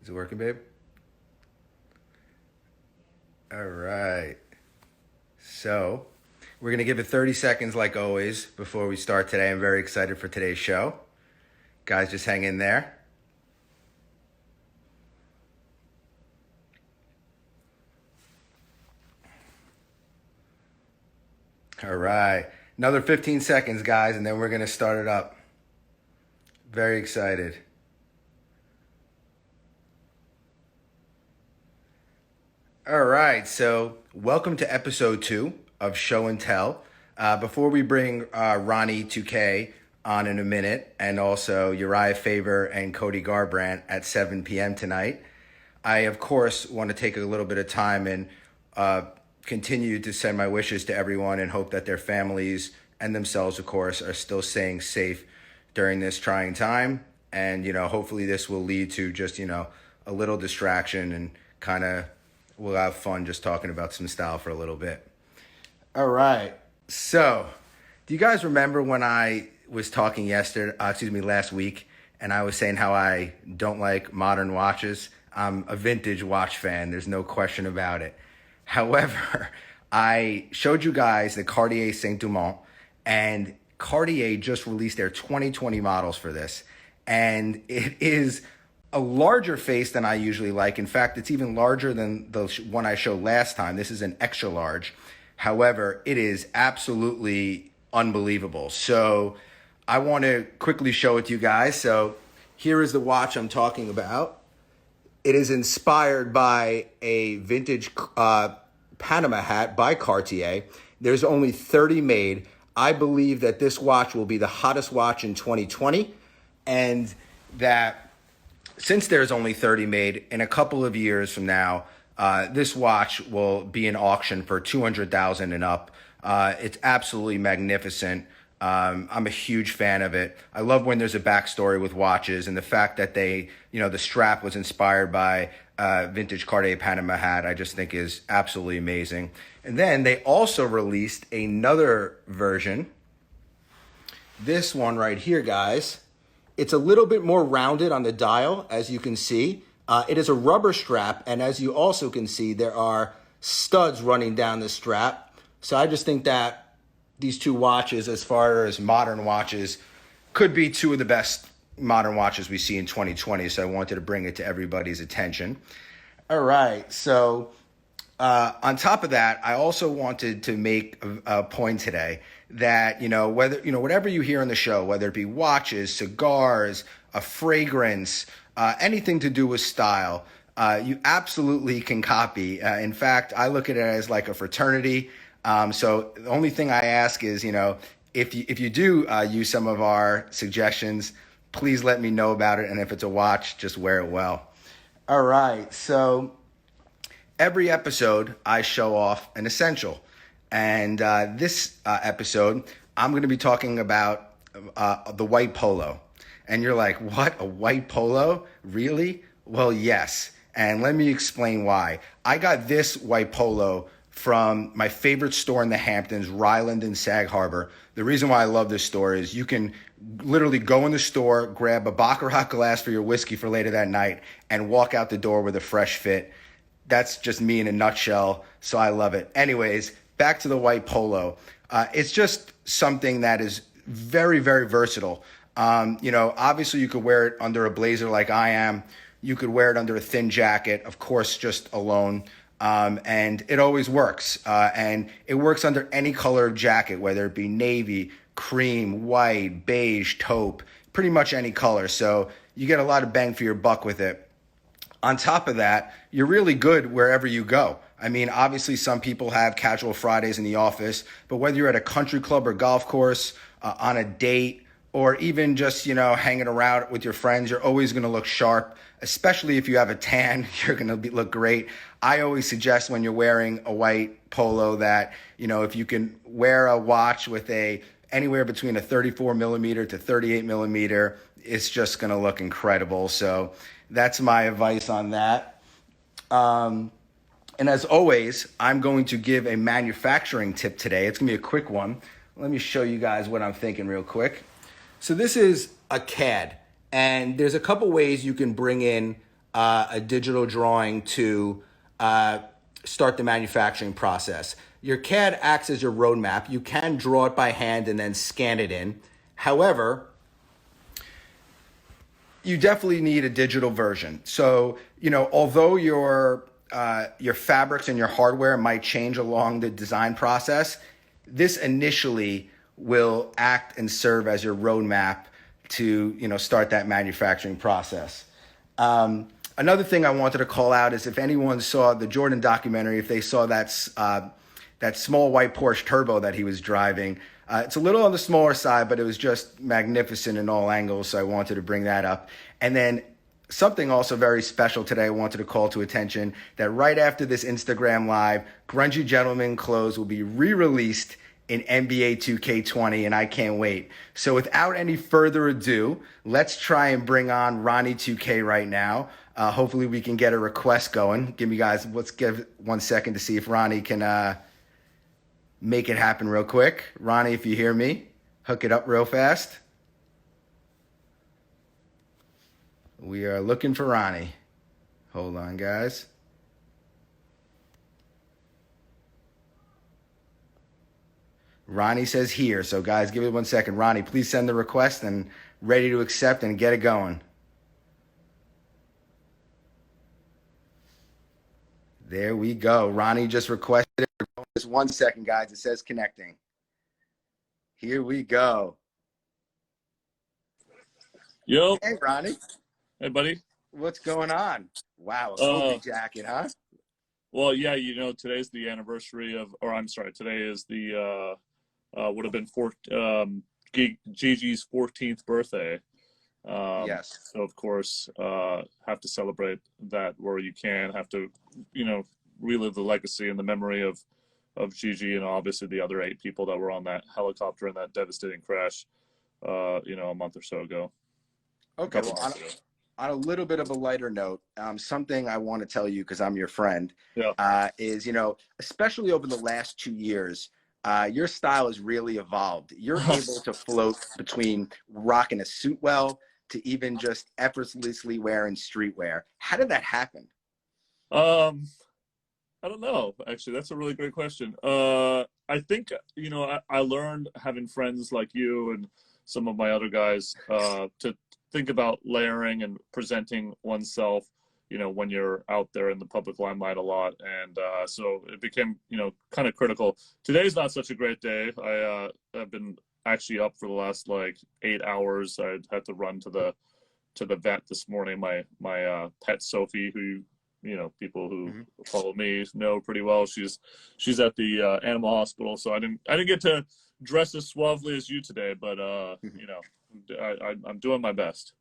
Is it working, babe? All right. So, we're going to give it 30 seconds like always before we start today. I'm very excited for today's show. Guys, just hang in there. All right. Another 15 seconds, guys, and then we're going to start it up. Very excited. All right. So, welcome to episode 2 of Show and Tell. Before we bring Ronnie2K on in a minute, and also Urijah, Faber, and Cody Garbrandt at 7 p.m. tonight, I, of course, want to take a little bit of time and continue to send my wishes to everyone and hope that their families and themselves, of course, are still staying safe during this trying time. And, hopefully this will lead to just, a little distraction and kind of we'll have fun just talking about some style for a little bit. All right. So, do you guys remember when I was talking last week, and I was saying how I don't like modern watches? I'm a vintage watch fan. There's no question about it. However, I showed you guys the Cartier Saint-Dumont, and Cartier just released their 2020 models for this. And it is a larger face than I usually like. In fact, it's even larger than the one I showed last time. This is an extra large. However, it is absolutely unbelievable. So I want to quickly show it to you guys. So here is the watch I'm talking about. It is inspired by a vintage Panama hat by Cartier. There's only 30 made. I believe that this watch will be the hottest watch in 2020, and that since there's only 30 made, in a couple of years from now, this watch will be in auction for $200,000 and up. It's absolutely magnificent. I'm a huge fan of it. I love when there's a backstory with watches, and the fact that the strap was inspired by vintage Cartier Panama hat, I just think is absolutely amazing. And then they also released another version. This one right here, guys. It's a little bit more rounded on the dial, as you can see. It is a rubber strap, and as you also can see, there are studs running down the strap. So I just think that these two watches, as far as modern watches, could be two of the best modern watches we see in 2020. So I wanted to bring it to everybody's attention. All right. So on top of that, I also wanted to make a point today that, whatever you hear on the show, whether it be watches, cigars, a fragrance, anything to do with style, you absolutely can copy. In fact, I look at it as like a fraternity. So the only thing I ask is, if you do use some of our suggestions, please let me know about it. And if it's a watch, just wear it well. All right. So every episode, I show off an essential. And this episode, I'm going to be talking about the white polo. And you're like, what? A white polo? Really? Well, yes. And let me explain why. I got this white polo from my favorite store in the Hamptons, Ryland in Sag Harbor. The reason why I love this store is you can literally go in the store, grab a Baccarat glass for your whiskey for later that night, and walk out the door with a fresh fit. That's just me in a nutshell, so I love it. Anyways, back to the white polo. It's just something that is very, very versatile. Obviously you could wear it under a blazer like I am. You could wear it under a thin jacket, of course, just alone. And it always works. And it works under any color of jacket, whether it be navy, cream, white, beige, taupe, pretty much any color. So you get a lot of bang for your buck with it. On top of that, you're really good wherever you go. I mean, obviously some people have casual Fridays in the office, but whether you're at a country club or golf course, on a date, or even just, hanging around with your friends, you're always going to look sharp, especially if you have a tan, you're going to look great. I always suggest when you're wearing a white polo that, if you can wear a watch with anywhere between a 34 millimeter to 38 millimeter, it's just going to look incredible. So that's my advice on that. And as always, I'm going to give a manufacturing tip today. It's going to be a quick one. Let me show you guys what I'm thinking real quick. So this is a CAD, and there's a couple ways you can bring in a digital drawing to start the manufacturing process. Your CAD acts as your roadmap. You can draw it by hand and then scan it in. However, you definitely need a digital version. So, although your fabrics and your hardware might change along the design process, this initially will act and serve as your roadmap to, start that manufacturing process. Another thing I wanted to call out is if anyone saw the Jordan documentary, if they saw that small white Porsche Turbo that he was driving, it's a little on the smaller side, but it was just magnificent in all angles, so I wanted to bring that up. And then something also very special today I wanted to call to attention, that right after this Instagram Live, Grungy Gentleman clothes will be re-released in NBA 2K20, and I can't wait. So without any further ado, let's try and bring on Ronnie2K right now. Hopefully we can get a request going. Let's give 1 second to see if Ronnie can make it happen real quick. Ronnie, if you hear me, hook it up real fast. We are looking for Ronnie. Hold on, guys. Ronnie says here. So, guys, give it 1 second. Ronnie, please send the request and ready to accept and get it going. There we go. Ronnie just requested it. Just 1 second, guys. It says connecting. Here we go. Yo. Hey, Ronnie. Hey, buddy. What's going on? Wow, a Cody jacket, huh? Well, yeah, today's the anniversary today is the, would have been Gigi's 14th birthday. Yes. So, of course, have to celebrate that where you can, have to, relive the legacy and the memory of Gigi and obviously the other 8 people that were on that helicopter in that devastating crash, a month or so ago. Okay, well, on a little bit of a lighter note, something I want to tell you because I'm your friend, is, especially over the last 2 years, your style has really evolved. You're able to float between rocking a suit well to even just effortlessly wearing streetwear. How did that happen? I don't know, actually. That's a really great question. I think, I learned having friends like you and some of my other guys to think about layering and presenting oneself, when you're out there in the public limelight a lot. And so it became, kind of critical. Today's not such a great day. I've been actually up for the last 8 hours. I had to run to the vet this morning. My pet Sophie, who people who follow me know pretty well. She's at the animal hospital, so I didn't get to dress as suavely as you today, but I'm doing my best.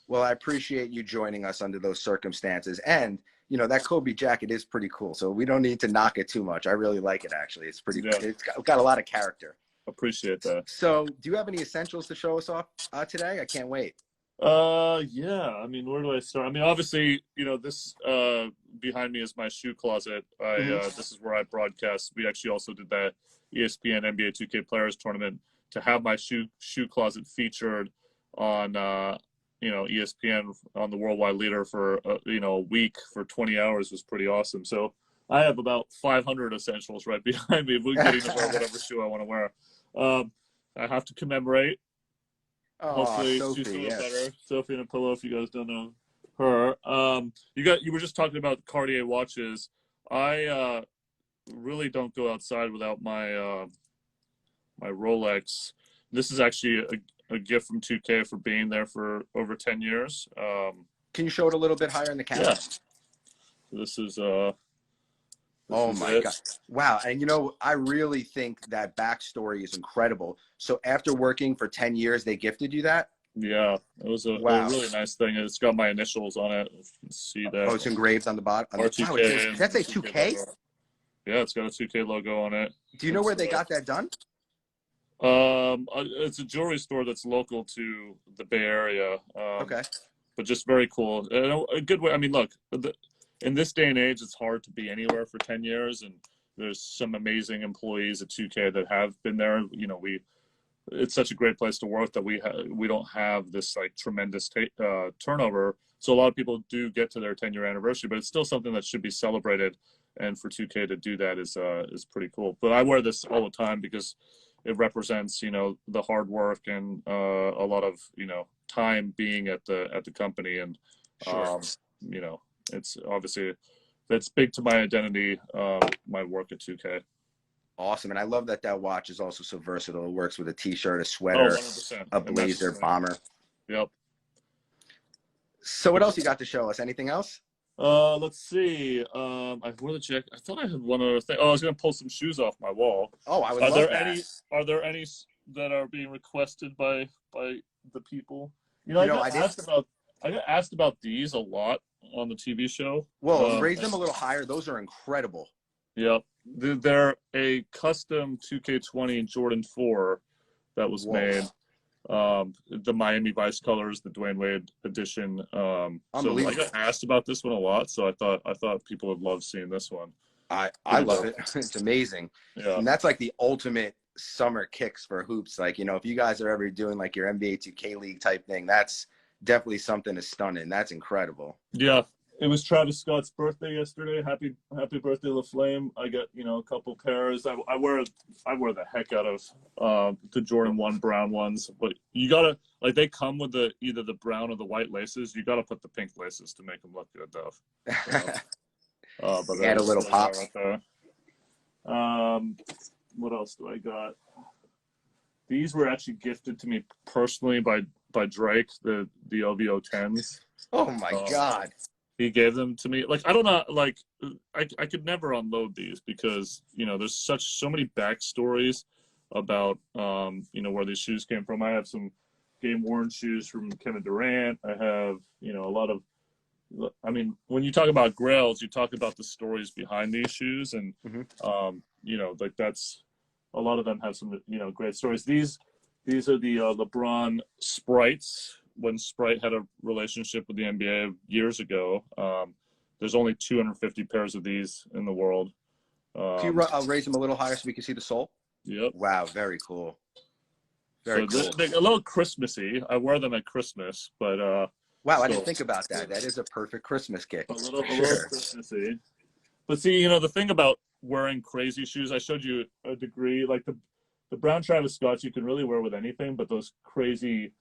Well, I appreciate you joining us under those circumstances, and that Kobe jacket is pretty cool. So we don't need to knock it too much. I really like it, actually. It's pretty. Yeah. It's got a lot of character. Appreciate that. So, do you have any essentials to show us off today? I can't wait. Yeah. I mean, where do I start? I mean, obviously, this behind me is my shoe closet. This is where I broadcast. We actually also did that ESPN NBA 2K Players Tournament. To have my shoe closet featured on ESPN on the Worldwide Leader for a week for 20 hours was pretty awesome. So I have about 500 essentials right behind me, getting to wear whatever shoe I want to wear. I have to commemorate. Hopefully Sophie, she's doing better. Sophie and a pillow, if you guys don't know her. You were just talking about Cartier watches. I really don't go outside without my my Rolex. This is actually a gift from 2K for being there for over 10 years. Can you show it a little bit higher in the camera? Yeah. So this is oh my God. Wow. And I really think that backstory is incredible. So after working for 10 years, they gifted you that? Yeah. It was a really nice thing. It's got my initials on it. You can see that. Oh, it's engraved on the bottom. R2K. That's a 2K? Yeah, it's got a 2K logo on it. Do you know where they got that done? It's a jewelry store that's local to the Bay Area. Okay. But just very cool. A good way. I mean, look, in this day and age, it's hard to be anywhere for 10 years. And, there's some amazing employees at 2K that have been there. You know, it's such a great place to work that we don't have this like tremendous turnover. So a lot of people do get to their 10-year anniversary, but it's still something that should be celebrated. And for 2K to do that is pretty cool. But I wear this all the time because it represents, you know, the hard work and a lot of, you know, time being at the company. And Sure. you know, it's obviously that's big to my identity, my work at 2K. Awesome. And I love that watch is also so versatile. It works with a t-shirt, a Oh, sweater, 100%. a blazer, bomber. Yep. So what else you got to show us? Anything else? Let's see. I wore the jacket. I thought I had one other thing. Oh, I was gonna pull some shoes off my wall. Oh, I would Are love there that. any? Are there any that are being requested by the people? You know, I got asked about these a lot on the TV show. Well, raise them a little higher. Those are incredible. Yep. They're a custom 2K20 Jordan 4 that was made. The Miami Vice colors, the Dwayne Wade edition. So I got asked about this one a lot, so I thought people would love seeing this one. I love it. It's amazing. Yeah. And that's like the ultimate summer kicks for hoops. Like, you know, if you guys are ever doing like your NBA 2K League type thing, that's definitely something to stun in. That's incredible. Yeah. It was Travis Scott's birthday yesterday. Happy birthday, LaFlame. I got, you know, a couple pairs. I wear the heck out of the Jordan 1 brown ones. But you gotta, like, they come with either the brown or the white laces. You gotta put the pink laces to make them look good, though. But add a little pop. Right there. What else do I got? These were actually gifted to me personally by Drake, the OVO 10s. Oh my God. He gave them to me. Like, I don't know, like, I could never unload these because, you know, there's so many backstories about, you know, where these shoes came from. I have some game-worn shoes from Kevin Durant. I have, you know, a lot of, I mean, when you talk about grails, you talk about the stories behind these shoes. And, you know, like that's, a lot of them have some, you know, great stories. These are the LeBron Sprites. When Sprite had a relationship with the NBA years ago, there's only 250 pairs of these in the world. Can you raise them a little higher so we can see the sole? Yep. Wow, very cool. Very cool. They're a little Christmassy. I wear them at Christmas, but wow, I didn't think about that. That is a perfect Christmas kick. A little Christmassy. But see, you know, the thing about wearing crazy shoes, I showed you a degree, like the brown Travis Scotts you can really wear with anything, but those crazy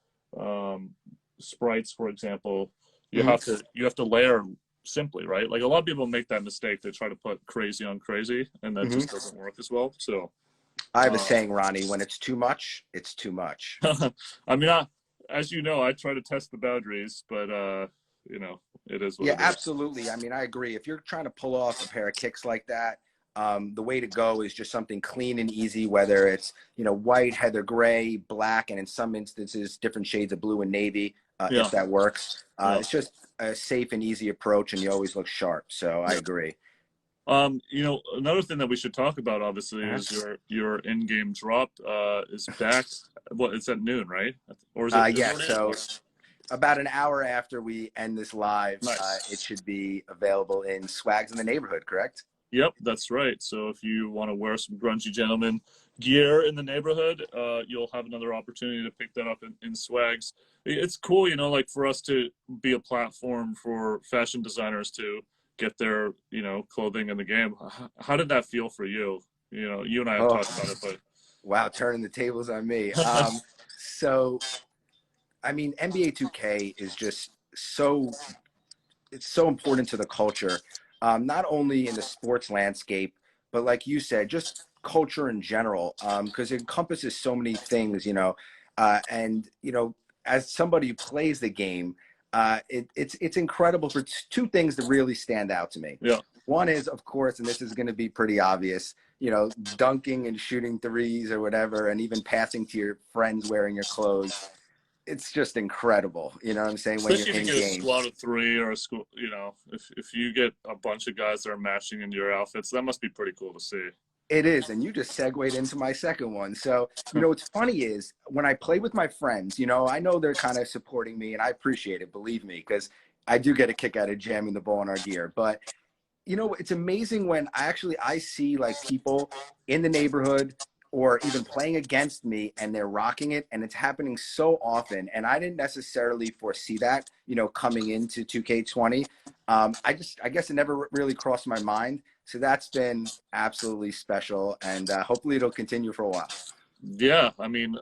Sprites, for example, you have to layer simply, right? Like a lot of people make that mistake. They try to put crazy on crazy, and that just doesn't work as well. So I have a saying, Ronnie, when it's too much, it's too much. I mean, as you know, I try to test the boundaries, but you know, it is what it is. Absolutely. I mean, I agree. If you're trying to pull off a pair of kicks like that, the way to go is just something clean and easy, whether it's, you know, white, heather gray, black, and in some instances, different shades of blue and navy, if that works. It's just a safe and easy approach, and you always look sharp. So I agree. You know, another thing that we should talk about, obviously, is your in-game drop is back. Well, it's at noon, right? Or is it? So about an hour after we end this live, it should be available in Swags in the Neighborhood, correct? Yep, that's right. So if you want to wear some grungy gentleman gear in the neighborhood, you'll have another opportunity to pick that up in Swags. It's cool, you know, like for us to be a platform for fashion designers to get their, you know, clothing in the game. How did that feel for you? You know, you and I have talked about it, but wow, turning the tables on me. So, I mean, NBA 2K is just it's so important to the culture. Not only in the sports landscape, but like you said, just culture in general, because it encompasses so many things, you know, and, you know, as somebody who plays the game, it's incredible for two things that really stand out to me. Yeah. One is, of course, and this is going to be pretty obvious, you know, dunking and shooting threes or whatever, and even passing to your friends wearing your clothes. It's just incredible, you know what I'm saying? When especially you're if you get a squad of three or a school, you know, if you get a bunch of guys that are matching into your outfits, that must be pretty cool to see. It is, and you just segued into my second one. So, you know, what's funny is when I play with my friends, you know, I know they're kind of supporting me, and I appreciate it, believe me, because I do get a kick out of jamming the ball in our gear. But You know, it's amazing when I see like people in the neighborhood or even playing against me and they're rocking it, and it's happening so often. And I didn't necessarily foresee that, you know, coming into 2K20. I guess it never really crossed my mind. So that's been absolutely special, and hopefully it'll continue for a while. Yeah, I mean,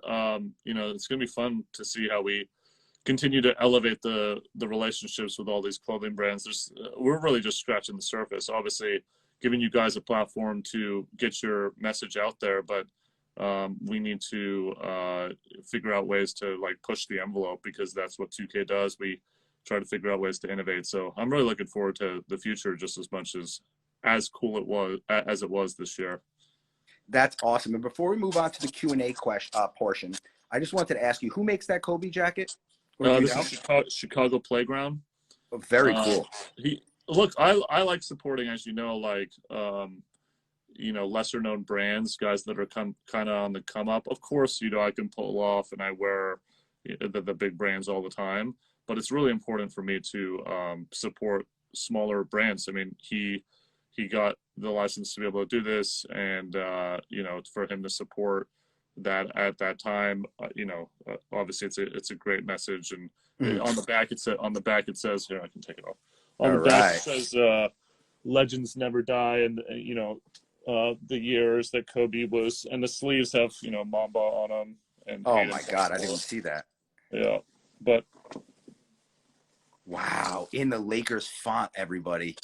you know, it's gonna be fun to see how we continue to elevate the relationships with all these clothing brands. We're really just scratching the surface. Obviously, giving you guys a platform to get your message out there, but we need to figure out ways to like push the envelope, because that's what 2K does. We try to figure out ways to innovate. So I'm really looking forward to the future just as much as cool it was this year. That's awesome. And before we move on to the Q&A portion, I just wanted to ask you, who makes that Kobe jacket? Or do you This know? is Chicago Playground. Oh, very cool. I like supporting, as you know, like you know, lesser known brands, guys that are kind of on the come up. Of course, you know, I can pull off and I wear the big brands all the time, but it's really important for me to support smaller brands. I mean, he got the license to be able to do this, and you know, for him to support that at that time, you know, obviously it's a great message. And on the back it says, here, I can take it off. On All the back right. it says legends never die, and you know, the years that Kobe was, and the sleeves have, you know, Mamba on them. And Oh Hayden my God, I didn't see that. yeah, but Wow, in the Lakers font, everybody.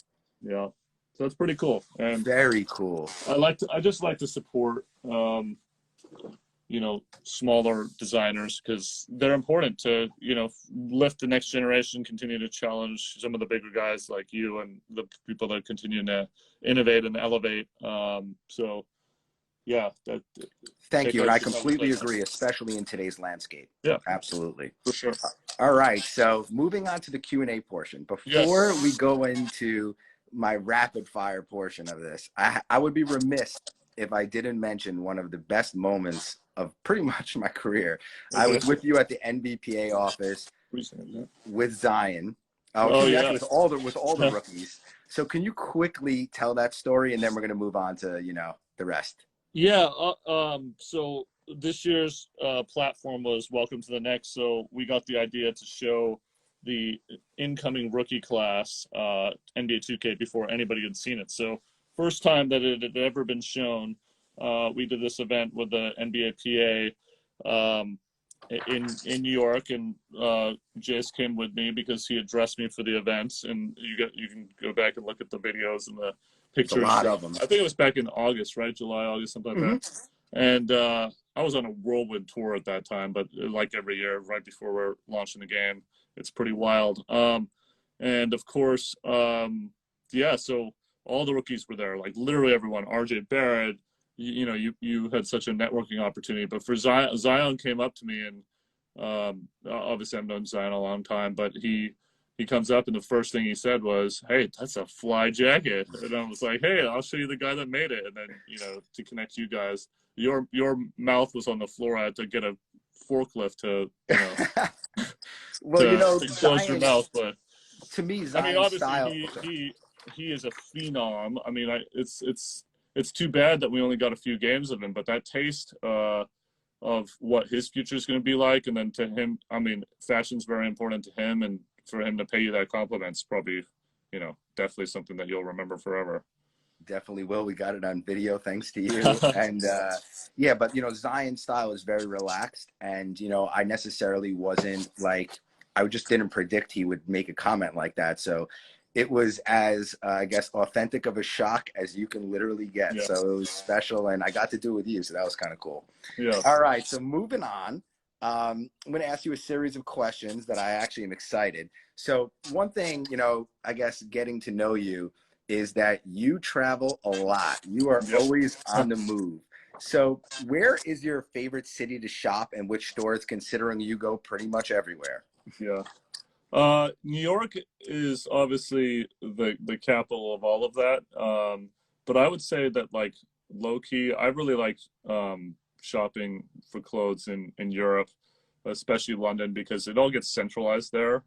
yeah, so it's pretty cool. And Very cool. I just like to support you know, smaller designers, because they're important to, you know, lift the next generation, continue to challenge some of the bigger guys like you and the people that continue to innovate and elevate. So yeah, Thank you, and I Chicago completely Playground. agree, especially in today's landscape. Yeah, Absolutely. for sure. All right, so moving on to the Q&A portion. Before we Yes. go into my rapid fire portion of this, I would be remiss if I didn't mention one of the best moments of pretty much my career. I was Okay. with you at the NBPA office with Zion. Oh Excuse me, yeah. actually with all the rookies. So can you quickly tell that story, and then we're going to move on to, you know, the rest. Yeah. So this year's platform was Welcome to the Next. So we got the idea to show the incoming rookie class NBA 2K before anybody had seen it. So first time that it had ever been shown, we did this event with the NBA PA in New York, and Jace came with me because he had dressed me for the events. And you can go back and look at the videos and the It's a pictures. lot of them. I think it was back in August, right? July, August, something like that. And I was on a whirlwind tour at that time, but like every year, right before we're launching the game, it's pretty wild. And of course, yeah, so all the rookies were there, like literally everyone. RJ Barrett, you know, you had such a networking opportunity. But for Zion came up to me, and obviously I've known Zion a long time, but he comes up and the first thing he said was, "Hey, that's a fly jacket." And I was like, "Hey, I'll show you the guy that made it." And then, you know, to connect you guys, your mouth was on the floor. I had to get a forklift to, you know, Well, you know, to close your mouth. But to me, I mean, Zion's obviously style. he is a phenom. I mean, it's too bad that we only got a few games of him, but that taste of what his future is going to be like, and then to him, I mean, fashion's very important to him, and for him to pay you that compliment's probably, you know, definitely something that you'll remember forever. Definitely will. We got it on video thanks to you. And yeah, but you know, Zion's style is very relaxed, and you know, I necessarily wasn't like, I just didn't predict he would make a comment like that. So it was as I guess authentic of a shock as you can literally get. Yeah. So it was special, and I got to do it with you, so that was kind of cool. Yeah. All right, so moving on. I'm going to ask you a series of questions that I actually am excited. So one thing, you know, I guess getting to know you is that you travel a lot. You are always on the move. So where is your favorite city to shop, and which stores, considering you go pretty much everywhere? Yeah. New York is obviously the capital of all of that. But I would say that, like, low key, I really like shopping for clothes in Europe, especially London, because it all gets centralized there.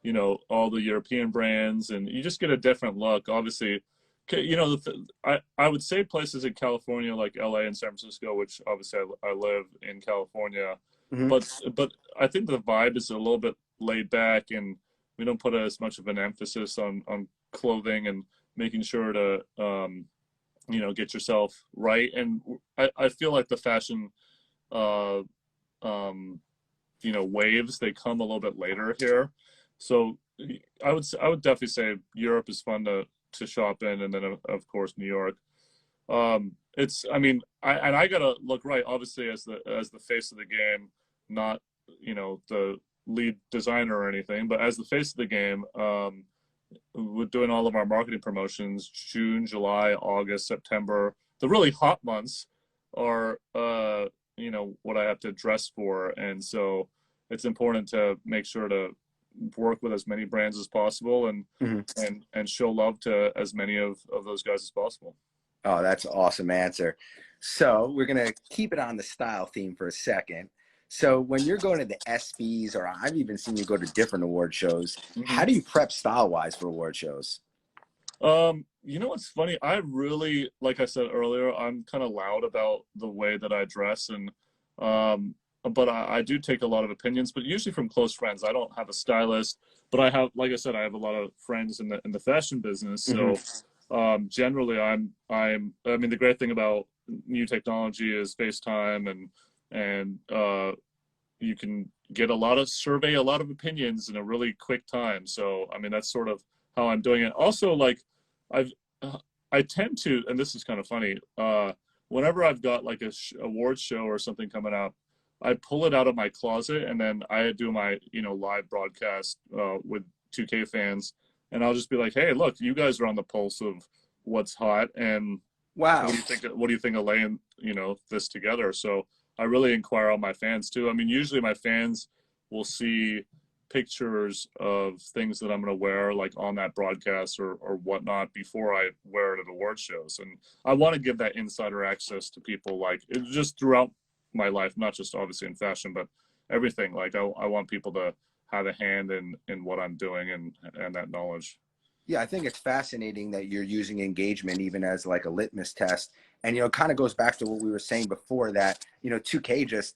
You all the European brands, and you just get a different look. Obviously, I would say places in California like LA and San Francisco, which obviously I live in California, Hmm. but I think the vibe is a little bit laid back, and we don't put as much of an emphasis on clothing and making sure to get yourself right. And I feel like the fashion uh, um, waves, they come a little bit later here. So I would definitely say Europe is fun to shop in, and then of course New York. It's I mean I gotta look right, obviously, as the face of the game, not the lead designer or anything, but as the face of the game. We're doing all of our marketing promotions June, July, August, September. The really hot months are what I have to dress for, and so it's important to make sure to work with as many brands as possible, and Hmm. and show love to as many of those guys as possible. Oh, that's an awesome answer. So we're gonna keep it on the style theme for a second. So when you're going to the ESPYs, or I've even seen you go to different award shows, Mm-hmm. how do you prep style wise for award shows? What's funny? I really, like I said earlier, I'm kind of loud about the way that I dress, and but I do take a lot of opinions, but usually from close friends. I don't have a stylist, but I have, like I said, I have a lot of friends in the fashion business. Hmm. So generally, I mean, the great thing about new technology is FaceTime, and you can survey a lot of opinions in a really quick time. So I mean, that's sort of how I'm doing it. Also, like I've I tend to, and this is kind of funny. Whenever I've got like a award show or something coming up, I pull it out of my closet, and then I do my live broadcast with 2K fans, and I'll just be like, hey, look, you guys are on the pulse of what's hot, and what Wow. do you think? What do you think of laying this together? So I really inquire on my fans too. I mean, usually my fans will see pictures of things that I'm going to wear like on that broadcast or whatnot before I wear it at award shows. And I want to give that insider access to people, like just throughout my life, not just obviously in fashion, but everything. Like I want people to have a hand in what I'm doing and that knowledge. Yeah, I think it's fascinating that you're using engagement even as like a litmus test. And, it kind of goes back to what we were saying before that, 2K just,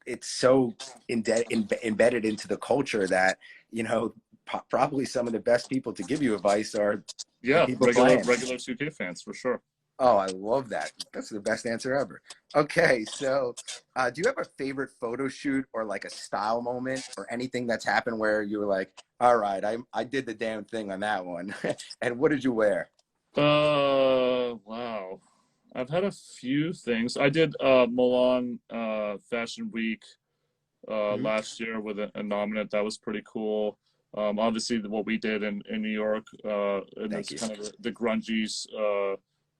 it's so embedded into the culture that, probably some of the best people to give you advice are the Yeah, people regular playing. regular 2K fans for sure. Oh, I love that. That's the best answer ever. Okay, so do you have a favorite photo shoot or like a style moment or anything that's happened where you were like, all right, I did the damn thing on that one. And what did you wear? Wow. I've had a few things. I did Milan Fashion Week Hmm. last year with a nominate. That was pretty cool. Obviously, what we did in New York, in Thank this you. kind of the grungy,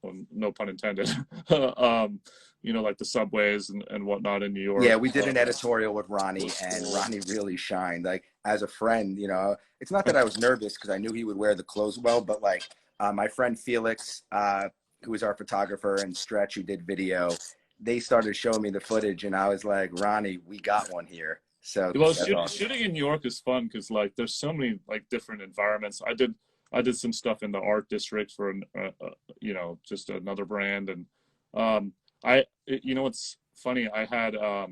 well, no pun intended, like the subways and whatnot in New Yeah, York. we did an editorial with Ronnie, Was and cool. Ronnie really shined. Like as a friend, it's not that I was nervous because I knew he would wear the clothes well, but like my friend Felix, who was our photographer, and Stretch, who did video, they started showing me the footage, and I was like, Ronnie, we got one here. So Well, that's awesome. shooting in New York is fun because like there's so many like different environments. I did some stuff in the art district for just another brand, and what's funny, I had a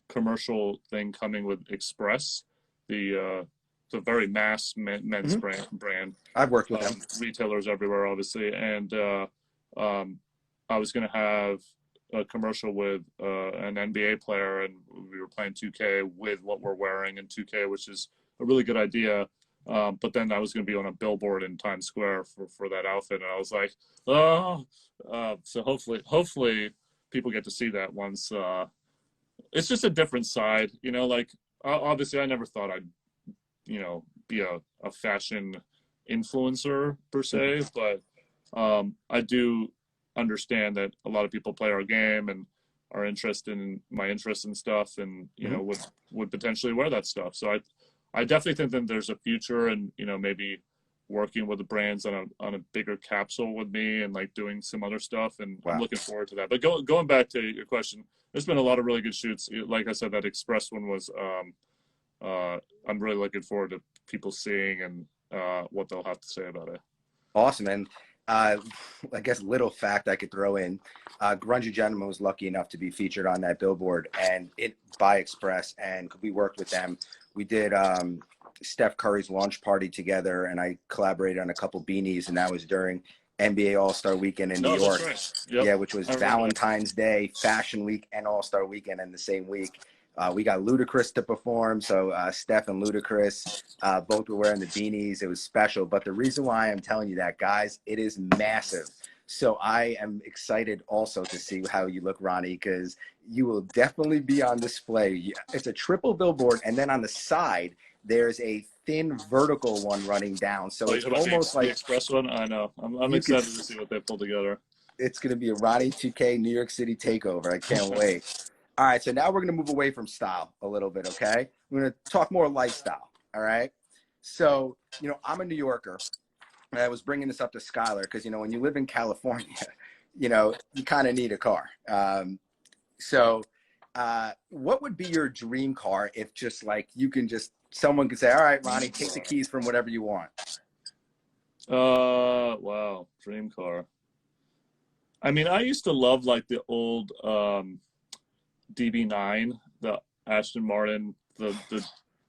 commercial thing coming with Express, the very mass men's Hmm. brand, I've worked with them. retailers everywhere, obviously, and um, I was gonna have a commercial with an NBA player, and we were playing 2K with what we're wearing in 2K, which is a really good idea. But then I was going to be on a billboard in Times Square for that outfit, and I was like, oh, so hopefully people get to see that once. It's just a different side, like obviously I never thought I'd, be a fashion influencer per Mhm. se, but I do understand that a lot of people play our game and are interested in my interests and stuff, and Mhm. would potentially wear that stuff. So I definitely think that there's a future, and maybe working with the brands on a bigger capsule with me, and like doing some other stuff, and I'm Wow. looking forward to that. But going back to your question, there's been a lot of really good shoots. Like I said, that Express one was I'm really looking forward to people seeing and what they'll have to say about it. Awesome. And I guess little fact I could throw in, Grungy Gentleman was lucky enough to be featured on that billboard and it by Express, and we worked with them. We did Steph Curry's launch party together, and I collaborated on a couple beanies, and that was during NBA All-Star Weekend in New York. That's right. Yep. Yeah, which was Valentine's Day, Fashion Week, and All-Star Weekend in the same week. We got Ludacris to perform, so Steph and Ludacris both were wearing the beanies. It was special, but the reason why I'm telling you that, guys, it is massive. So I am excited also to see how you look, Ronnie, because you will definitely be on display. It's a triple billboard, and then on the side, there's a thin vertical one running down. So it's almost like the Express one. I know. I'm excited to see what they pull together. It's going to be a Ronnie2K New York City takeover. I can't wait. All right, so now we're going to move away from style a little bit, okay? We're going to talk more lifestyle, all right? So, I'm a New Yorker, and I was bringing this up to Skylar because, when you live in California, you kind of need a car. So what would be your dream car if just like someone could say, all right, Ronnie, take the keys from whatever you want? Wow, dream car. I mean, I used to love like the old DB9, the Aston Martin, the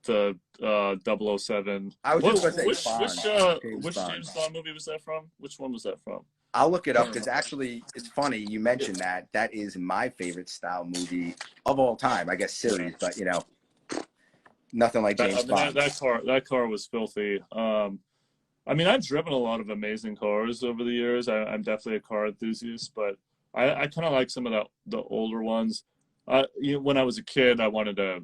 007. I was just going to say which James Bond movie was that from? Which one was that from? I'll look it up because actually it's funny you mentioned that. That is my favorite style movie of all time. I guess series, but nothing like James Bond. That car was filthy. I mean, I've driven a lot of amazing cars over the years. I'm definitely a car enthusiast, but I kind of like some of the older ones. When I was a kid, I wanted a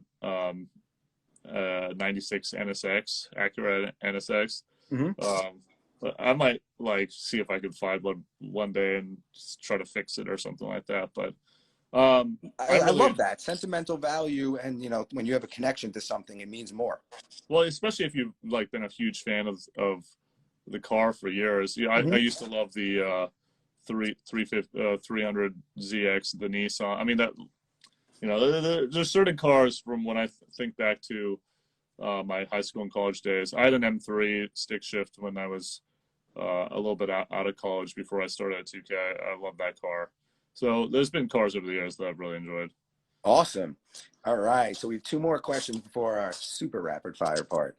96 NSX, Acura NSX. Mm-hmm. But I might see if I could find one day and just try to fix it or something like that. But I love that sentimental value, and when you have a connection to something, it means more. Well, especially if you've been a huge fan of the car for years. Mm-hmm. I used to love the 300 ZX, the Nissan. I mean that there's certain cars from when I think back to my high school and college days. I had an M3 stick shift when I was a little bit out of college before I started at 2K. I love that car. So there's been cars over the years that I've really enjoyed. Awesome. All right. So we have two more questions before our super rapid fire part.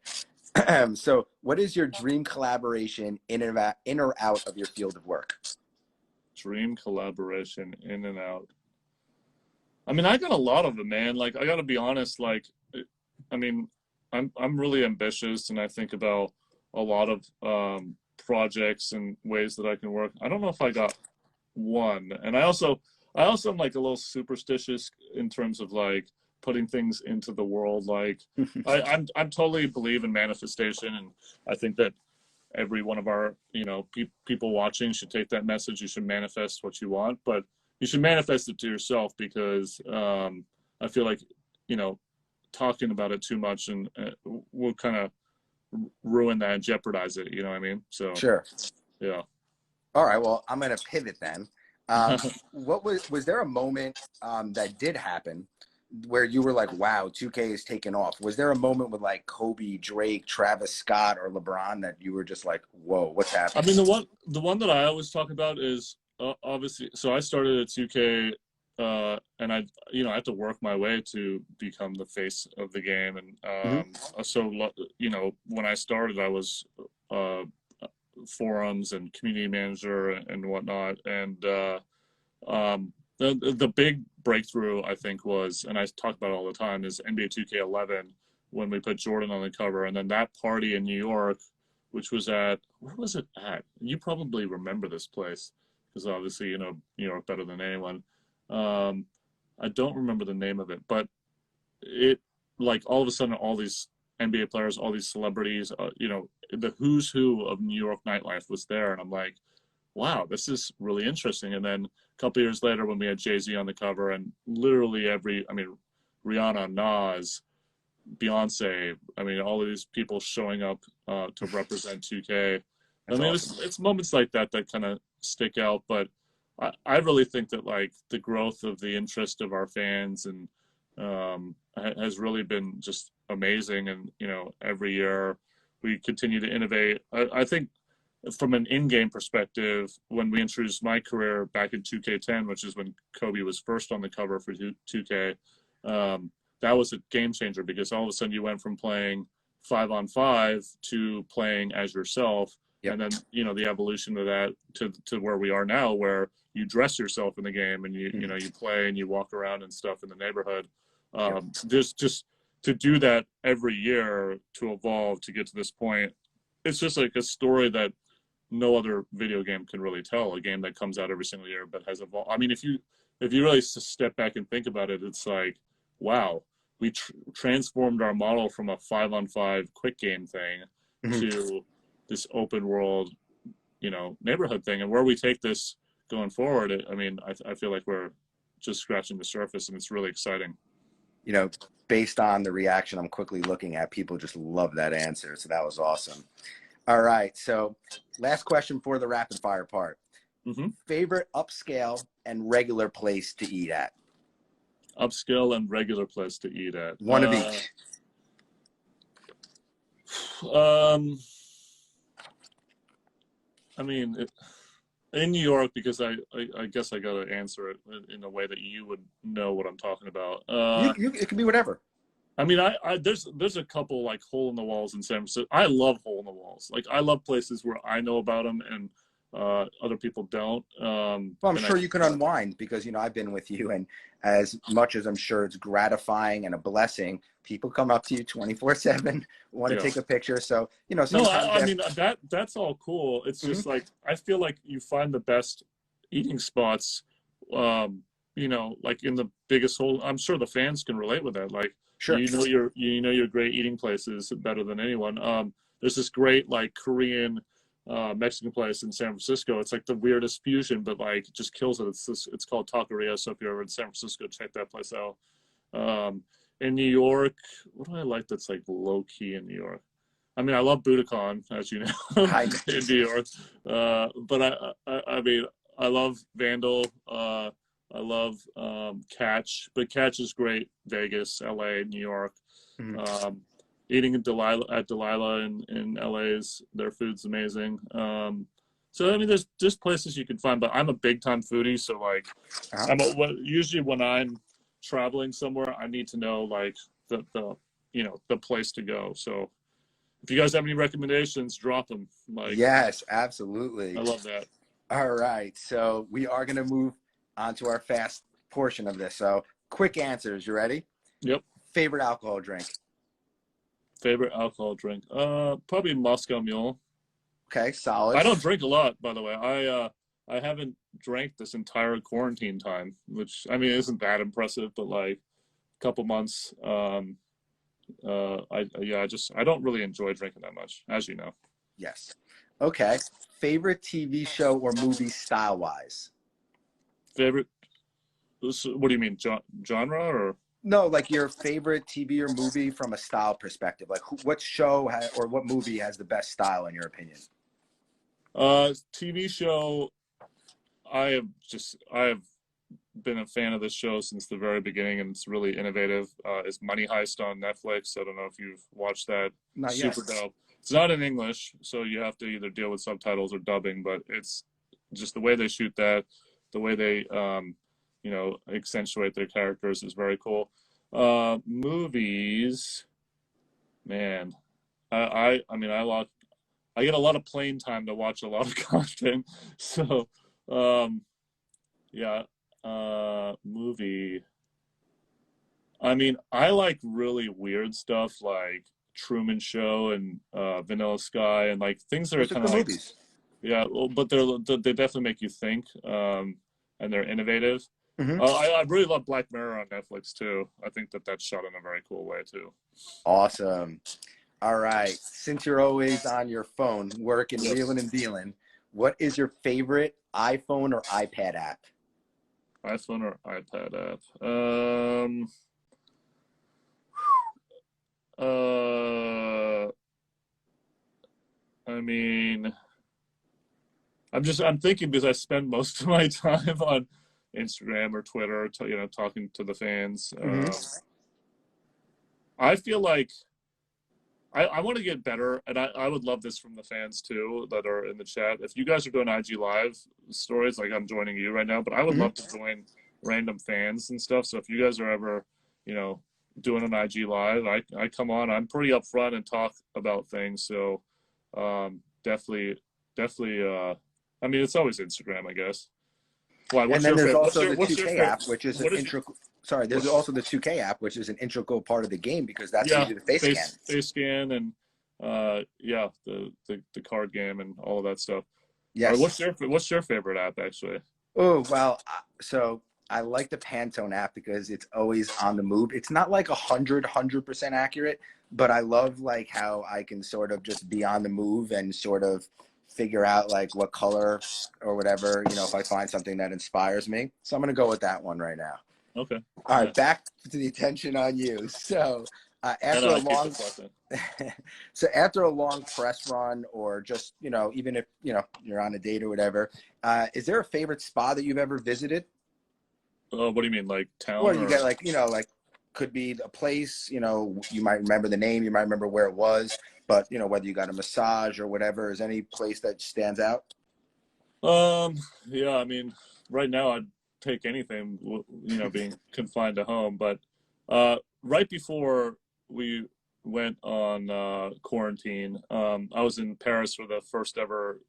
So what is your dream collaboration in or out of your field of work? Dream collaboration in and out. I mean, I got a lot of them, man. I got to be honest. I mean, I'm really ambitious, and I think about a lot of projects and ways that I can work. I don't know if I got one, and I also am a little superstitious in terms of putting things into the world. I'm totally believe in manifestation, and I think that every one of our people watching should take that message. You should manifest what you want, but you should manifest it to yourself, because I feel like talking about it too much and will kind of ruin that and jeopardize it. You know what I mean? So sure. Yeah. All right. Well, I'm going to pivot then. What was there a moment that did happen where you were like, wow, 2K is taking off? Was there a moment with Kobe, Drake, Travis Scott, or LeBron that you were just like, whoa, what's happening? I mean, the one that I always talk about is obviously. So I started at 2K, and I had to work my way to become the face of the game, and so when I started, I was forums and community manager and whatnot, and the big breakthrough, I think, was, and I talk about it all the time, is NBA 2K11 when we put Jordan on the cover, and then that party in New York, which was where was it at? You probably remember this place, because obviously New York better than anyone. I don't remember the name of it, but it all of a sudden all these NBA players, all these celebrities, the who's who of New York nightlife was there, and I'm like, wow, this is really interesting. And then a couple years later, when we had Jay-Z on the cover, and literally Rihanna, Nas, Beyonce, all of these people showing up to represent 2K. Awesome. It's moments like that kind of stick out, but I really think that the growth of the interest of our fans and has really been just amazing. And, every year we continue to innovate. I think from an in-game perspective, when we introduced my career back in 2K10, which is when Kobe was first on the cover for 2K, that was a game changer because all of a sudden you went from playing 5-on-5 to playing as yourself. Yep. And then, the evolution of that to where we are now, where you dress yourself in the game and you play and you walk around and stuff in the neighborhood. There's just to do that every year to evolve to get to this point. It's just like a story that no other video game can really tell. A game that comes out every single year but has evolved. I mean, if you really step back and think about it, it's like, wow, we transformed our model from a 5-on-5 quick game thing to this open world, neighborhood thing. And where we take this going forward, I feel like we're just scratching the surface, and it's really exciting. Based on the reaction I'm quickly looking at, people just love that answer. So that was awesome. All right. So last question for the rapid fire part. Favorite upscale and regular place to eat at? Upscale and regular place to eat at. One of each. In New York, because I guess I got to answer it in a way that you would know what I'm talking about. It can be whatever. There's a couple like hole in the walls in San Francisco. I love hole in the walls. Like I love places where I know about them and other people don't. Well, I'm sure you can unwind because I've been with you, and as much as I'm sure it's gratifying and a blessing, people come up to you 24/7, want to take a picture. So sometimes that's all cool. It's just like I feel like you find the best eating spots, like in the biggest hole. I'm sure the fans can relate with that. Like sure, your great eating places better than anyone. There's this great like Korean. Mexican place in San Francisco. It's like the weirdest fusion, but like it just kills it. It's called Taqueria. So if you're ever in San Francisco, check that place out. In New York, what do I like that's like low key in New York? I love Budokan, as you know, in New York. But I love Vandal. I love Catch, but Catch is great. Vegas, LA, New York. Eating at Delilah in LA's, their food's amazing. So there's just places you can find, but I'm a big time foodie, so like, usually when I'm traveling somewhere, I need to know like the place to go. So if you guys have any recommendations, drop them. Like, yes, absolutely. I love that. All right, so we are gonna move on to our fast portion of this. So quick answers. You ready? Yep. Favorite alcohol drink? Favorite alcohol drink? Probably Moscow Mule. Okay, solid. I don't drink a lot, by the way. I haven't drank this entire quarantine time, which isn't that impressive, but like a couple months. I don't really enjoy drinking that much, as you know. Yes. Okay. Favorite TV show or movie style wise? Favorite? What do you mean, genre or? No, like your favorite TV or movie from a style perspective. Like what show or what movie has the best style in your opinion? TV show. I have been a fan of this show since the very beginning, and it's really innovative. It's Money Heist on Netflix. I don't know if you've watched that. Not yet. Super dope. It's not in English, so you have to either deal with subtitles or dubbing, but it's just the way they shoot that, the way they accentuate their characters is very cool. Movies, man, I get a lot of plane time to watch a lot of content. So, movie. I like really weird stuff like Truman Show and Vanilla Sky and like things that are kind of like movies. Yeah, well, but they definitely make you think, and they're innovative. I really love Black Mirror on Netflix too. I think that's shot in a very cool way too. Awesome. All right. Since you're always on your phone, working, wheeling and dealing, what is your favorite iPhone or iPad app? iPhone or iPad app? I'm thinking because I spend most of my time on Instagram or Twitter, talking to the fans. I feel like I want to get better, and I would love this from the fans too that are in the chat. If you guys are doing IG Live stories, like I'm joining you right now, but I would Mm-hmm. love to join random fans and stuff. So if you guys are ever, you know, doing an IG Live, I come on. I'm pretty upfront and talk about things. So definitely, definitely. I mean, it's always Instagram, I guess. Why? And What's then your there's favorite? also the What's your 2K favorite? app, which is an What is? integral. Sorry, there's What's also the 2K app, which is an integral part of the game because that's how you yeah, do the face scan. face scan and yeah, the card game and all of that stuff. Or Yes. what's your favorite app actually? Oh, well, so I like the Pantone app because it's always on the move. It's not like 100% accurate, but I love like how I can sort of just be on the move and sort of figure out like what color or whatever, you know, if I find something that inspires me. So I'm going to go with that one right now. Okay. All Yeah. right, back to the attention on you. So after a I keep long, deflecting. so after a long press run, or just you know, even if you know you're on a date or whatever, is there a favorite spa that you've ever visited? What do you mean, like Or town you or? get like you know, like could be a place. You know, you might remember the name, you might remember where it was, but you know whether you got a massage or whatever. Is any place that stands out? Yeah, I mean, right now I'd take anything, you know, being confined to home. But right before we went on quarantine, I was in Paris for the first ever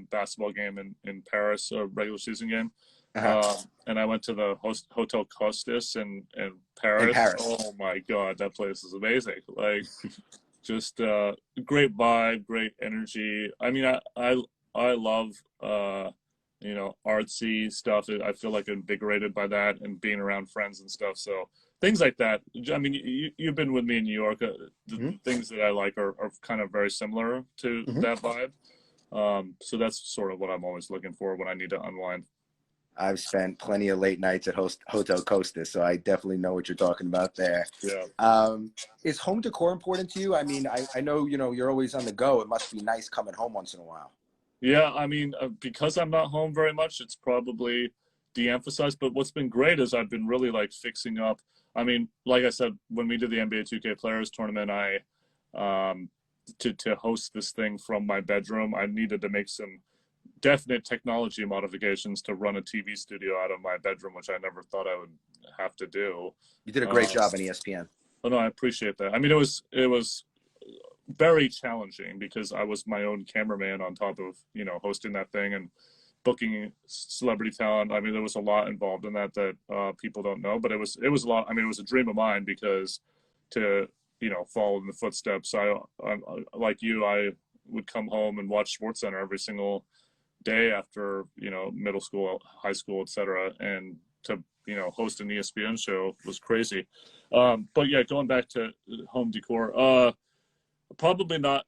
basketball game in Paris, a regular season game. Uh-huh. And I went to the Hotel Costas in In Paris. Paris. Oh my God, that place is amazing. Like, just great vibe, great energy. I mean, I love you know, artsy stuff. I feel like invigorated by that and being around friends and stuff. So things like that. I mean, you've been with me in New York. The Mm-hmm. things that I like are kind of very similar to Mm-hmm. that vibe. So that's sort of what I'm always looking for when I need to unwind. I've spent plenty of late nights at Hotel Costas, so I definitely know what you're talking about there. Yeah. Is home decor important to you? I mean, I know, you know, you're always on the go. It must be nice coming home once in a while. Yeah, I mean, because I'm not home very much, it's probably de-emphasized. But what's been great is I've been really like fixing up. I mean, like I said, when we did the NBA 2K Players Tournament, to host this thing from my bedroom, I needed to make some definite technology modifications to run a TV studio out of my bedroom, which I never thought I would have to do. You did a great job on ESPN. Oh no, I appreciate that. I mean, it was very challenging because I was my own cameraman on top of, you know, hosting that thing and booking celebrity talent. I mean, there was a lot involved in that people don't know, but it was a lot. I mean, it was a dream of mine because to, you know, follow in the footsteps. I like you, I would come home and watch SportsCenter every single day after, you know, middle school, high school, etc. And to, you know, host an ESPN show was crazy. But yeah, going back to home decor, probably not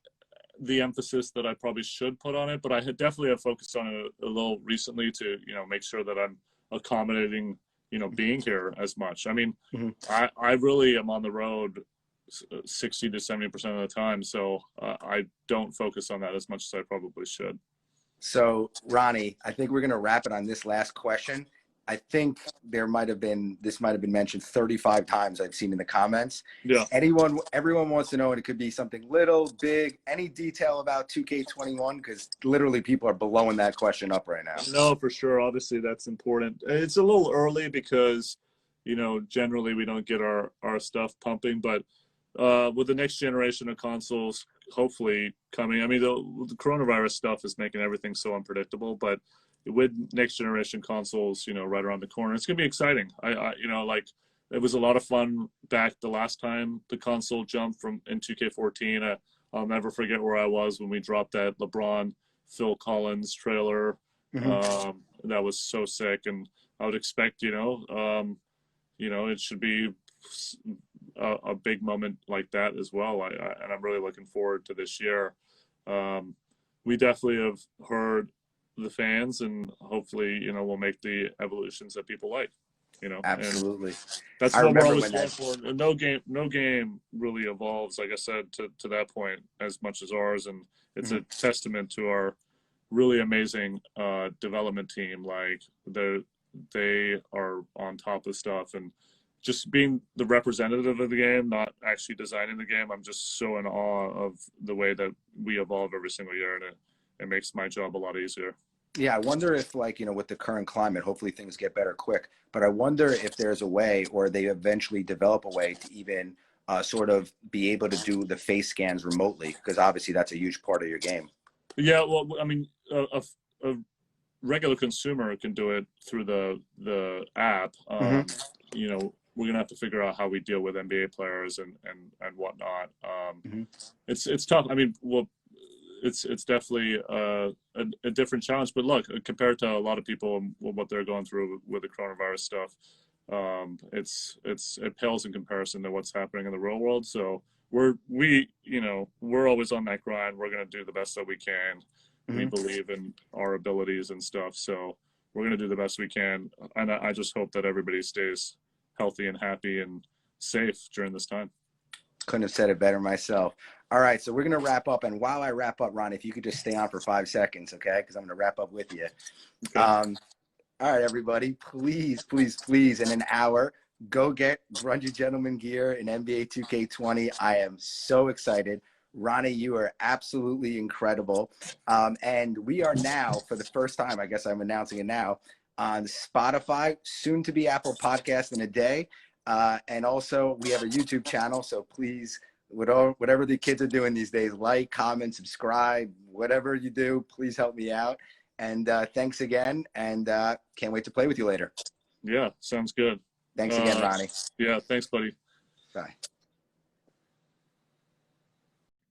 the emphasis that I probably should put on it, but I had definitely have focused on it a little recently to, you know, make sure that I'm accommodating, you know, being here as much. I mean, Mm-hmm. I really am on the road 60 to 70% of the time, so I don't focus on that as much as I probably should. So, Ronnie, I think we're going to wrap it on this last question. I think this might have been mentioned 35 times I've seen in the comments. Yeah. Everyone wants to know, and it could be something little, big, any detail about 2K21, because literally people are blowing that question up right now. No, for sure. Obviously, that's important. It's a little early because, you know, generally we don't get our stuff pumping, but with the next generation of consoles hopefully coming, I mean, the coronavirus stuff is making everything so unpredictable, but with next generation consoles, you know, right around the corner, it's gonna be exciting. You know, like it was a lot of fun back the last time the console jumped from in 2K14. I'll never forget where I was when we dropped that LeBron Phil Collins trailer. Mm-hmm. That was so sick, and I would expect, you know, it should be a big moment like that as well. And I'm really looking forward to this year. We definitely have heard the fans, and hopefully, you know, we'll make the evolutions that people like. You know, Absolutely. and that's I what we're remember always when going that. for. And no game really evolves, like I said, to that point as much as ours, and it's Mm-hmm. a testament to our really amazing development team. Like they are on top of stuff, and just being the representative of the game, not actually designing the game, I'm just so in awe of the way that we evolve every single year, and it makes my job a lot easier. Yeah, I wonder if, like, with the current climate, hopefully things get better quick. But I wonder if there's a way, or they eventually develop a way to even sort of be able to do the face scans remotely, because obviously that's a huge part of your game. Yeah, well, I mean, a regular consumer can do it through the app. You know, we're gonna have to figure out how we deal with NBA players and whatnot. It's tough. I mean, well, it's definitely a different challenge. But look, compared to a lot of people and what they're going through with the coronavirus stuff, it pales in comparison to what's happening in the real world. So we're always on that grind. We're gonna do the best that we can. We believe in our abilities and stuff, so we're gonna do the best we can. And I just hope that everybody stays healthy and happy and safe during this time. Couldn't have said it better myself. All right, so we're going to wrap up. And while I wrap up, Ron, if you could just stay on for 5 seconds, okay? Because I'm going to wrap up with you. Okay. All right, everybody, please, please, please, in an hour, go get Grungy Gentleman gear in NBA 2K20. I am so excited. Ronnie, you are absolutely incredible. And we are now, for the first time, I guess I'm announcing it now, on Spotify, soon to be Apple Podcast in a day. And also, we have a YouTube channel, so please, whatever the kids are doing these days, like, comment, subscribe, whatever you do, please help me out. And thanks again, and can't wait to play with you later. Yeah, sounds good. Thanks again, Ronnie. Yeah, thanks, buddy. Bye.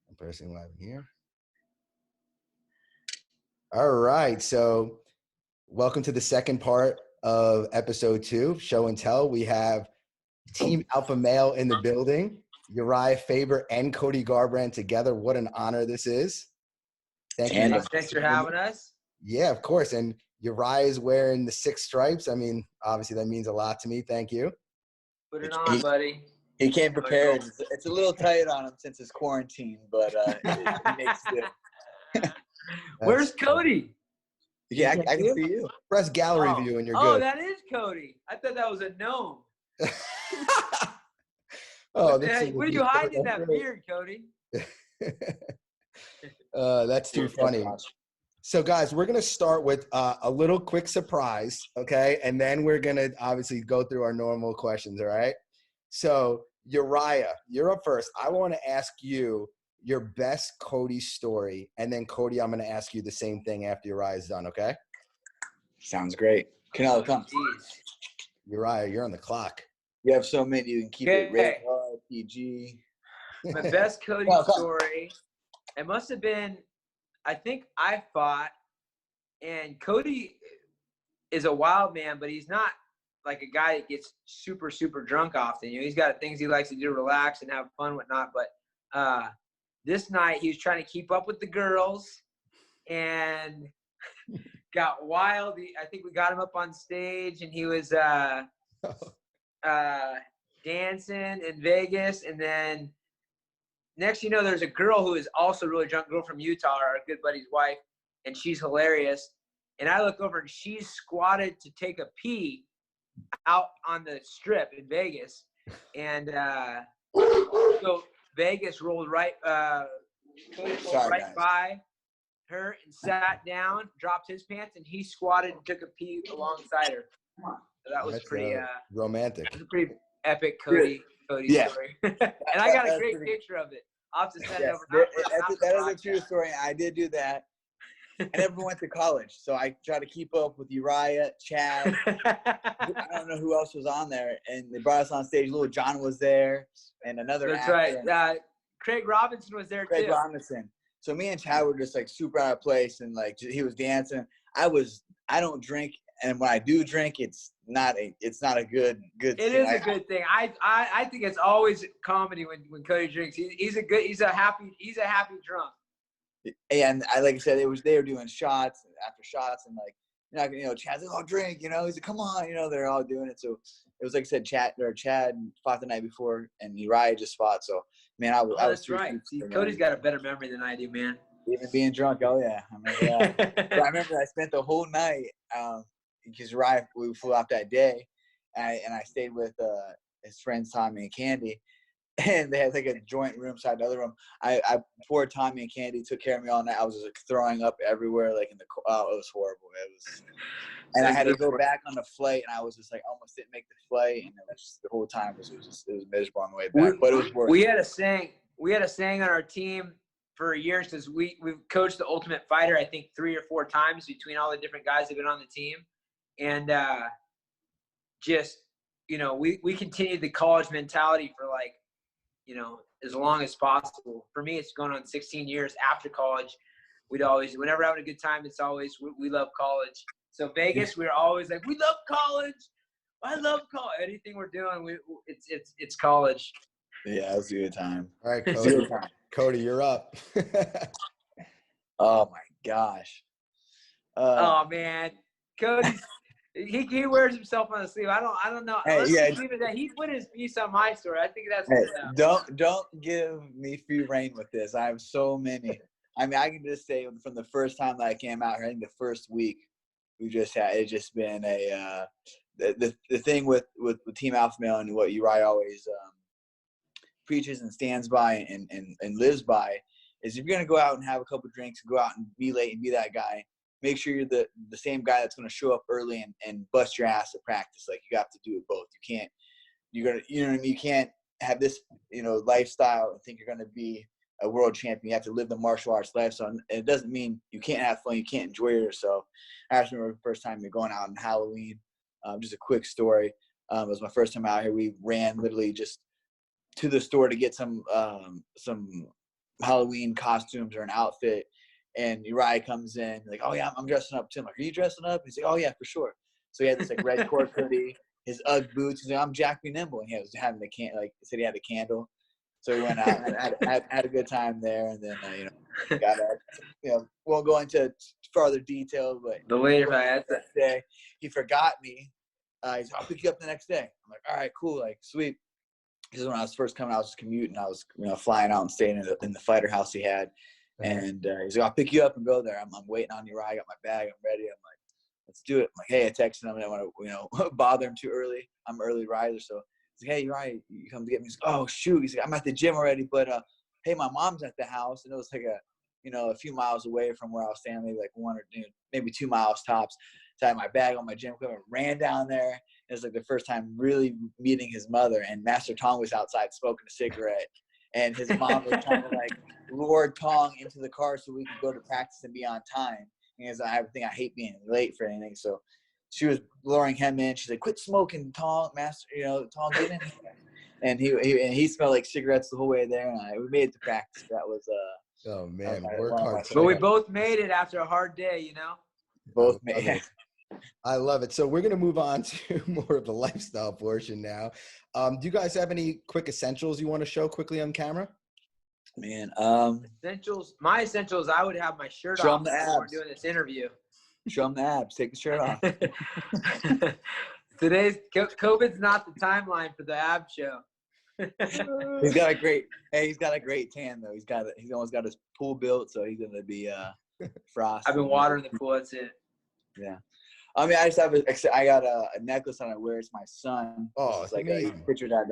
I'm pressing live here. All right, so welcome to the second part of episode 2, Show and Tell. We have Team Alpha Male in the building, Urijah Faber and Cody Garbrandt together. What an honor this is. Thanks for having us. Yeah, of course. And Urijah is wearing the 6 stripes. I mean, obviously that means a lot to me. Thank you. Put it on, buddy. He came prepared. It's a little tight on him since it's quarantine, but he makes it. Where's Cody? Yeah, I can see you. Press gallery view and you're good. Oh, that is Cody. I thought that was a gnome. What are you hiding in that beard, Cody? That's too funny. So, guys, we're going to start with a little quick surprise, okay? And then we're going to obviously go through our normal questions, all right? So, Urijah, you're up first. I want to ask you your best Cody story. And then, Cody, I'm going to ask you the same thing after Urijah is done, okay? Sounds great. Canelo, come. Urijah, you're on the clock. You have so many. You can keep it rated R, PG. My best Cody story. It must have been, I think I fought, and Cody is a wild man, but he's not like a guy that gets super, super drunk often. You know, he's got things he likes to do to relax and have fun, whatnot. But this night he was trying to keep up with the girls and got wild. I think we got him up on stage, and he was dancing in Vegas, and then next you know there's a girl who is also really drunk, girl from Utah, our good buddy's wife, and she's hilarious. And I look over and she's squatted to take a pee out on the strip in Vegas, and so Vegas rolled right by her and sat down, dropped his pants, and he squatted and took a pee alongside her. So that was pretty romantic. It was a pretty epic Cody story. And I got a great picture of it. I'll have to send it over. That is a true story. I did do that. I never went to college, so I tried to keep up with Urijah, Chad. I don't know who else was on there, and they brought us on stage. Little John was there, and another That's actor. right. Craig Robinson was there too. Craig Robinson. So me and Chad were just like super out of place, and like he was dancing. I don't drink, and when I do drink, it's not a good It thing. is a good thing. I think it's always comedy when Cody drinks. He's a happy drunk. And like I said, they were doing shots after shots, and like Chad's like, "Oh, drink," he's like, "Come on," they're all doing it. So it was like I said, Chad fought the night before, and Urijah just fought. So man, I was. That's right. See, Cody's got a better memory than I do, man. Even being drunk, oh yeah, I remember that. So I remember I spent the whole night because we flew out that day, and I stayed with his friends Tommy and Candy, and they had like a joint room side the other room. I poured Tommy and Candy, took care of me all night. I was just like throwing up everywhere, like in the it was horrible. It was, and I had to go back on the flight, and I was just like almost didn't make the flight, and it was the whole time it was miserable on the way back. But it was worth it. We had a saying on our team for years because we've coached the Ultimate Fighter I think 3 or 4 times between all the different guys that have been on the team, and just we continued the college mentality for like as long as possible. For me, it's going on 16 years after college. We'd always, whenever we're having a good time, it's always we love college. So Vegas, we're always like, we love college. I love college. Anything we're doing, it's college. Yeah, it was a good time. All right, Cody. Cody, you're up. Oh my gosh. Oh man, Cody's he wears himself on the sleeve. I don't know. Hey, He put his piece on my story. I think that's don't give me free reign with this. I have so many. I mean, I can just say from the first time that I came out here, I think the first week it's just been a the thing with Team Alpha Male and what Uriah always preaches and stands by and lives by is if you're gonna go out and have a couple drinks and go out and be late and be that guy, make sure you're the same guy that's gonna show up early and bust your ass at practice. Like you have to do it both. You can't have this lifestyle and think you're gonna be a world champion. You have to live the martial arts lifestyle. And it doesn't mean you can't have fun, you can't enjoy yourself. I just remember the first time you're going out on Halloween. Just a quick story. It was my first time out here. We ran literally just to the store to get some Halloween costumes or an outfit. And Uriah comes in like, oh yeah, I'm dressing up too. I'm like, are you dressing up? He's like, oh yeah, for sure. So he had this like red cork hoodie, his UGG boots. He's like, I'm Jack B. Nimble. And he was having said he had a candle. So we went out and had a good time there. And then, won't go into further detail, but the later that day, he forgot me. He's like, I'll pick you up the next day. I'm like, all right, cool. Like, sweet. Because when I was first coming, I was just commuting. I was, flying out and staying in the fighter house he had. And he's like, I'll pick you up and go there. I'm waiting on Uriah. I got my bag. I'm ready. I'm like, let's do it. I'm like, hey, I texted him. I don't want to, bother him too early. I'm an early riser. So he's like, hey, Uriah, you come to get me. He's like, oh, shoot. He's like, I'm at the gym already, but, hey, my mom's at the house. And it was like a few miles away from where I was standing, maybe like 1 or maybe 2 miles tops. So I had my bag on my gym equipment, ran down there. It was like the first time really meeting his mother. And Master Tong was outside smoking a cigarette. And his mom was trying to like lure Tong into the car so we could go to practice and be on time. And I hate being late for anything. So she was luring him in. She's like, quit smoking, Tong, Master, Tong, get in here. And he smelled like cigarettes the whole way there. And we made it to practice. That was oh man, work hard. But we both made it after a hard day, Both made it. I love it. So we're going to move on to more of the lifestyle portion now. Do you guys have any quick essentials you want to show quickly on camera? Man, essentials. My essentials, I would have my shirt show off them the before abs. doing this interview. Show them the abs. Take the shirt off. Today's COVID's not the timeline for the ab show. He's got a great tan though. He's almost got his pool built, so he's gonna be frost. I've been watering the pool. That's it. Yeah. I mean, I got a necklace on I wear. It's my son. Oh, it's like a pictured at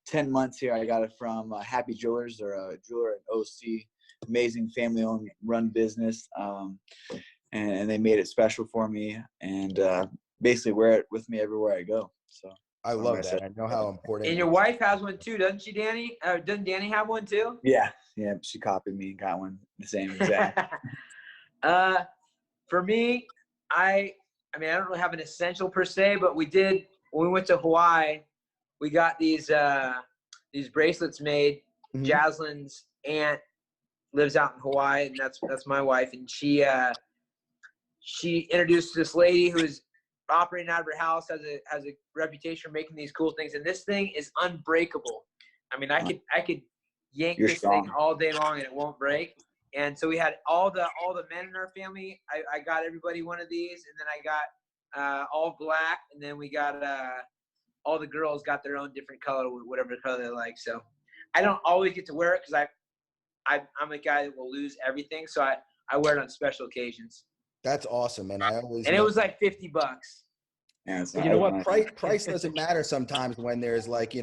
10 months here. I got it from Happy Jewelers, or a jeweler in OC. Amazing family-owned run business. And they made it special for me, and basically wear it with me everywhere I go. So I love that. I know how important. And your wife has one too, doesn't she, Danny? Doesn't Danny have one too? Yeah. She copied me and got one the same exact. For me, I don't really have an essential per se, but we did when we went to Hawaii. We got these bracelets made. Mm-hmm. Jaslyn's aunt lives out in Hawaii, and that's my wife. And she introduced this lady who's operating out of her house, has a reputation for making these cool things. And this thing is unbreakable. I mean, I could yank this thing all day long and it won't break. And so we had all the men in our family. I got everybody one of these, and then I got all black, and then we got all the girls got their own different color, whatever color they like. So I don't always get to wear it because I'm a guy that will lose everything. So I wear it on special occasions. That's awesome, man. It was like $50. Yeah, it's But not, you know it was what? nice. Price doesn't matter sometimes when there's like,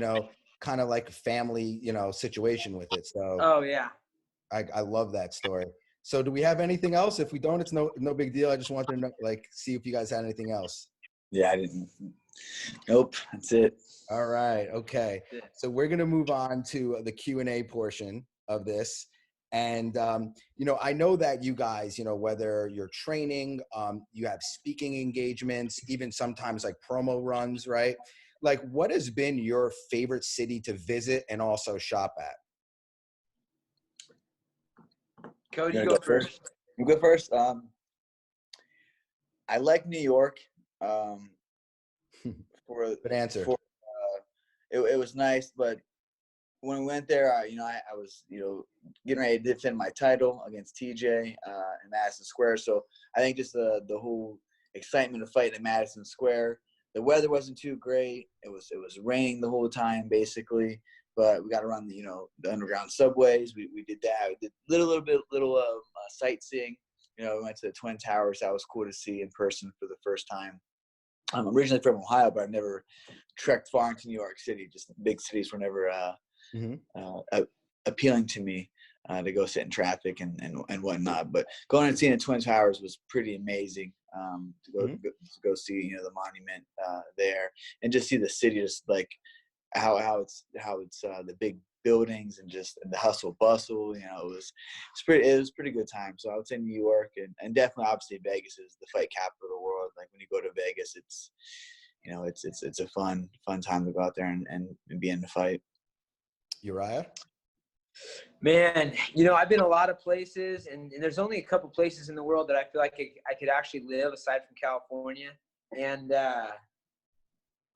kind of like a family, situation with it. So Oh yeah. I love that story. So do we have anything else? If we don't, it's no big deal. I just wanted to know, see if you guys had anything else. Yeah, I didn't. Nope, that's it. All right. Okay. So we're going to move on to the Q&A portion of this. And, I know that you guys, whether you're training, you have speaking engagements, even sometimes like promo runs, right? Like, what has been your favorite city to visit and also shop at? Cody, You you wanna go first. You go first. I like New York. Good answer. It was nice, but when we went there, I was, getting ready to defend my title against TJ in Madison Square. So I think just the whole excitement of fighting at Madison Square. The weather wasn't too great. It was raining the whole time basically, but we got to run the underground subways. We did that. We did little sightseeing. We went to the Twin Towers. That was cool to see in person for the first time. I'm originally from Ohio, but I've never trekked far into New York City. Just big cities were never appealing to me to go sit in traffic and whatnot. But going and seeing the Twin Towers was pretty amazing. To go see the monument there and just see the city, just like how it's the big buildings and just the hustle bustle. It was pretty good time. So I would say New York and definitely obviously Vegas is the fight capital of the world. Like when you go to Vegas, it's it's a fun time to go out there and be in the fight. Uriah? Man, I've been a lot of places, and there's only a couple places in the world that I feel like I could actually live aside from California. And I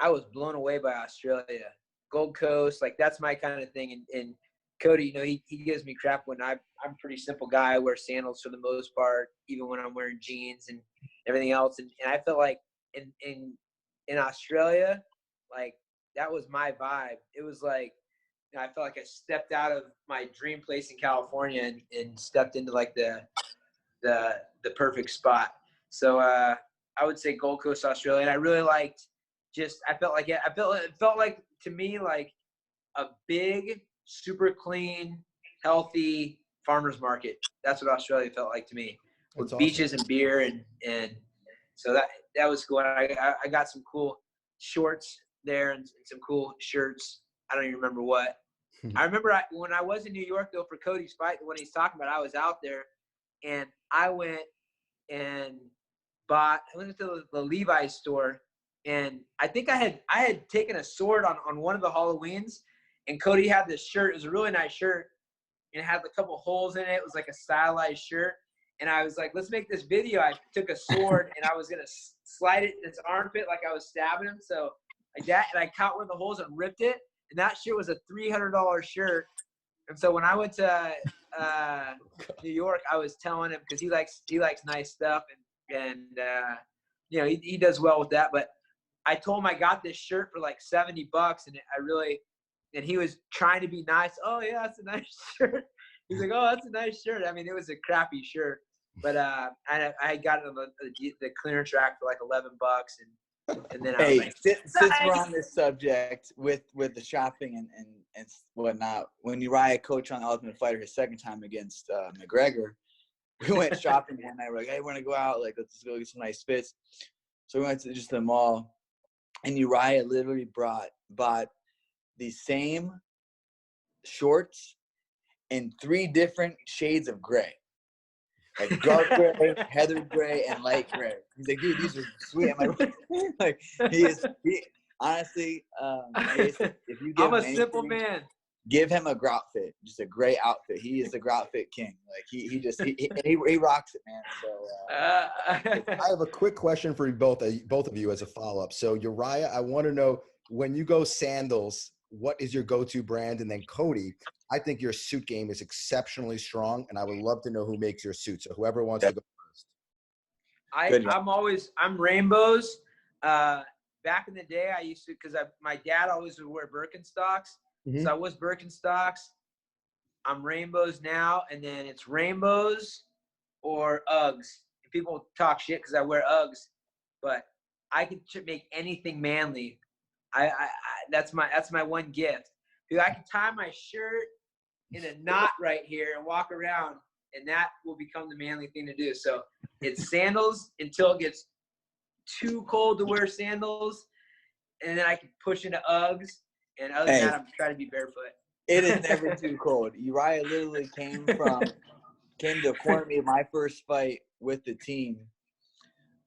was blown away by Australia, Gold Coast. Like that's my kind of thing. And Cody, he gives me crap when I'm a pretty simple guy. I wear sandals for the most part, even when I'm wearing jeans and everything else. And I felt like in Australia, like that was my vibe. It was like, I felt like I stepped out of my dream place in California and stepped into like the perfect spot. So I would say Gold Coast, Australia. And I really liked it felt like to me like a big, super clean, healthy farmer's market. That's what Australia felt like to me, with That's awesome. beaches and beer and so that was cool. I got some cool shorts there and some cool shirts. I don't even remember what. I remember when I was in New York, though, for Cody's fight, the one he's talking about, I was out there, and I went and I went to the Levi's store, and I think I had taken a sword on one of the Halloweens, and Cody had this shirt. It was a really nice shirt, and it had a couple holes in it. It was like a stylized shirt, and I was like, let's make this video. I took a sword, and I was going to slide it in his armpit like I was stabbing him, so like that, and I caught one of the holes and ripped it. And that shirt was a $300 shirt. And so when I went to New York, I was telling him, because he likes nice stuff and he does well with that. But I told him I got this shirt for like $70, and he was trying to be nice. Oh yeah, that's a nice shirt. He's like, oh, that's a nice shirt. I mean, it was a crappy shirt, but I got it on the clearance rack for like $11, and then I was like, since we're on this subject with the shopping and whatnot, when Uriah coached on Ultimate Fighter his second time against McGregor, we went shopping one night. We're like, hey, we're gonna go out, like let's go get some nice fits. So we went to just the mall, and Uriah literally bought the same shorts in 3 different shades of gray. Like dark gray, heather gray, and light gray. He's like, dude, these are sweet. I'm like, honestly, Jason, if you give I'm a him simple anything, man. give him a grout fit, just a gray outfit. He is the grout fit king. Like he rocks it, man. So I have a quick question for you both of you as a follow-up. So Uriah, I want to know, when you go sandals, what is your go-to brand? And then Cody, I think your suit game is exceptionally strong, and I would love to know who makes your suit. So whoever wants to go first. I'm Rainbows. Back in the day, I used to, because my dad always would wear Birkenstocks. Mm-hmm. So I was Birkenstocks. I'm Rainbows now, and then it's Rainbows or Uggs. People talk shit because I wear Uggs, but I can make anything manly. That's my one gift. Dude, I can tie my shirt in a knot right here and walk around, and that will become the manly thing to do. So it's sandals until it gets too cold to wear sandals, and then I can push into Uggs. And other than that, I'm trying to be barefoot. It is never too cold. Uriah literally came to corner me my first fight with the team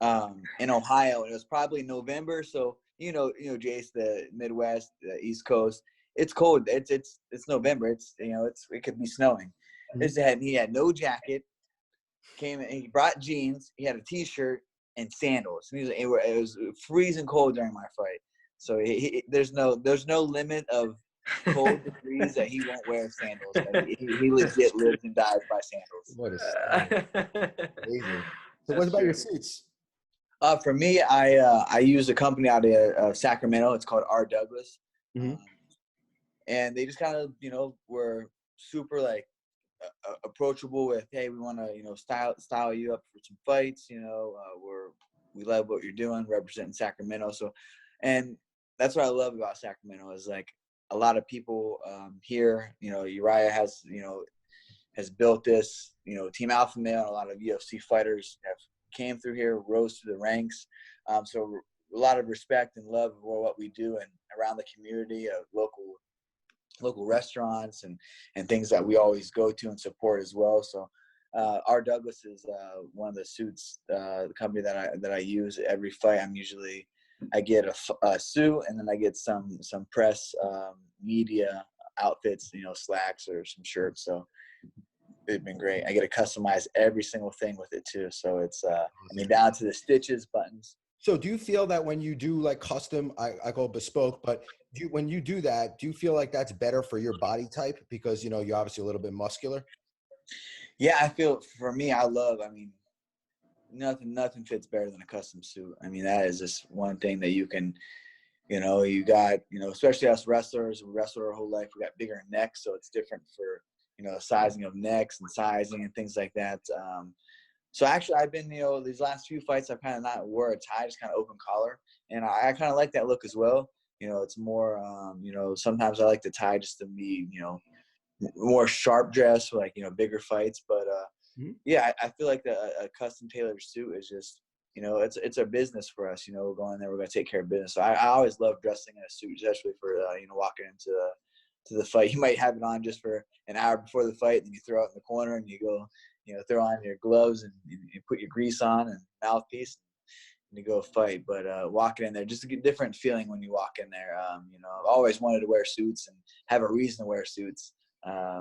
in Ohio. It was probably November, so you know, Jace, the Midwest, the East Coast, it's cold. It's November. It could be snowing. He had no jacket. Came in, he brought jeans. He had a T-shirt and sandals. And it was freezing cold during my fight. So there's no limit of cold degrees that he won't wear sandals. He legit lives and dies by sandals. What a amazing. So what about your suits? For me, I use a company out of Sacramento. It's called R. Douglas. Mm-hmm. And they just kind of, were super like approachable with, hey, we want to, style you up for some fights. We love what you're doing, representing Sacramento. So, and that's what I love about Sacramento is like a lot of people here, Urijah has built this, Team Alpha Male. A lot of UFC fighters have came through here, rose through the ranks. So a lot of respect and love for what we do and around the community of local restaurants and things that we always go to and support as well. So R. Douglas is one of the suits, the company that I use every fight. I get a suit, and then I get some press media outfits, slacks or some shirts. So it's been great. I get to customize every single thing with it too. So it's down to the stitches, buttons. So do you feel that when you do like custom, I call it bespoke, but when you do that, do you feel like that's better for your body type because, you're obviously a little bit muscular? Yeah, I feel for me, nothing fits better than a custom suit. That is just one thing that you can, you got, especially us wrestlers, we wrestle our whole life. We got bigger necks, so it's different for, sizing of necks and sizing and things like that. So actually I've been, these last few fights, I've kind of not wore a tie, just kind of open collar. And I kind of like that look as well. It's more, sometimes I like the tie just to be, more sharp dress for like, bigger fights. But yeah, I feel like a custom tailored suit is just, it's a business for us. We're going there, we're going to take care of business. So I always love dressing in a suit, especially for, walking into the fight. You might have it on just for an hour before the fight, then you throw it in the corner and you go, throw on your gloves and you put your grease on and mouthpiece and you go fight. But walking in there, just a different feeling when you walk in there. I've always wanted to wear suits and have a reason to wear suits.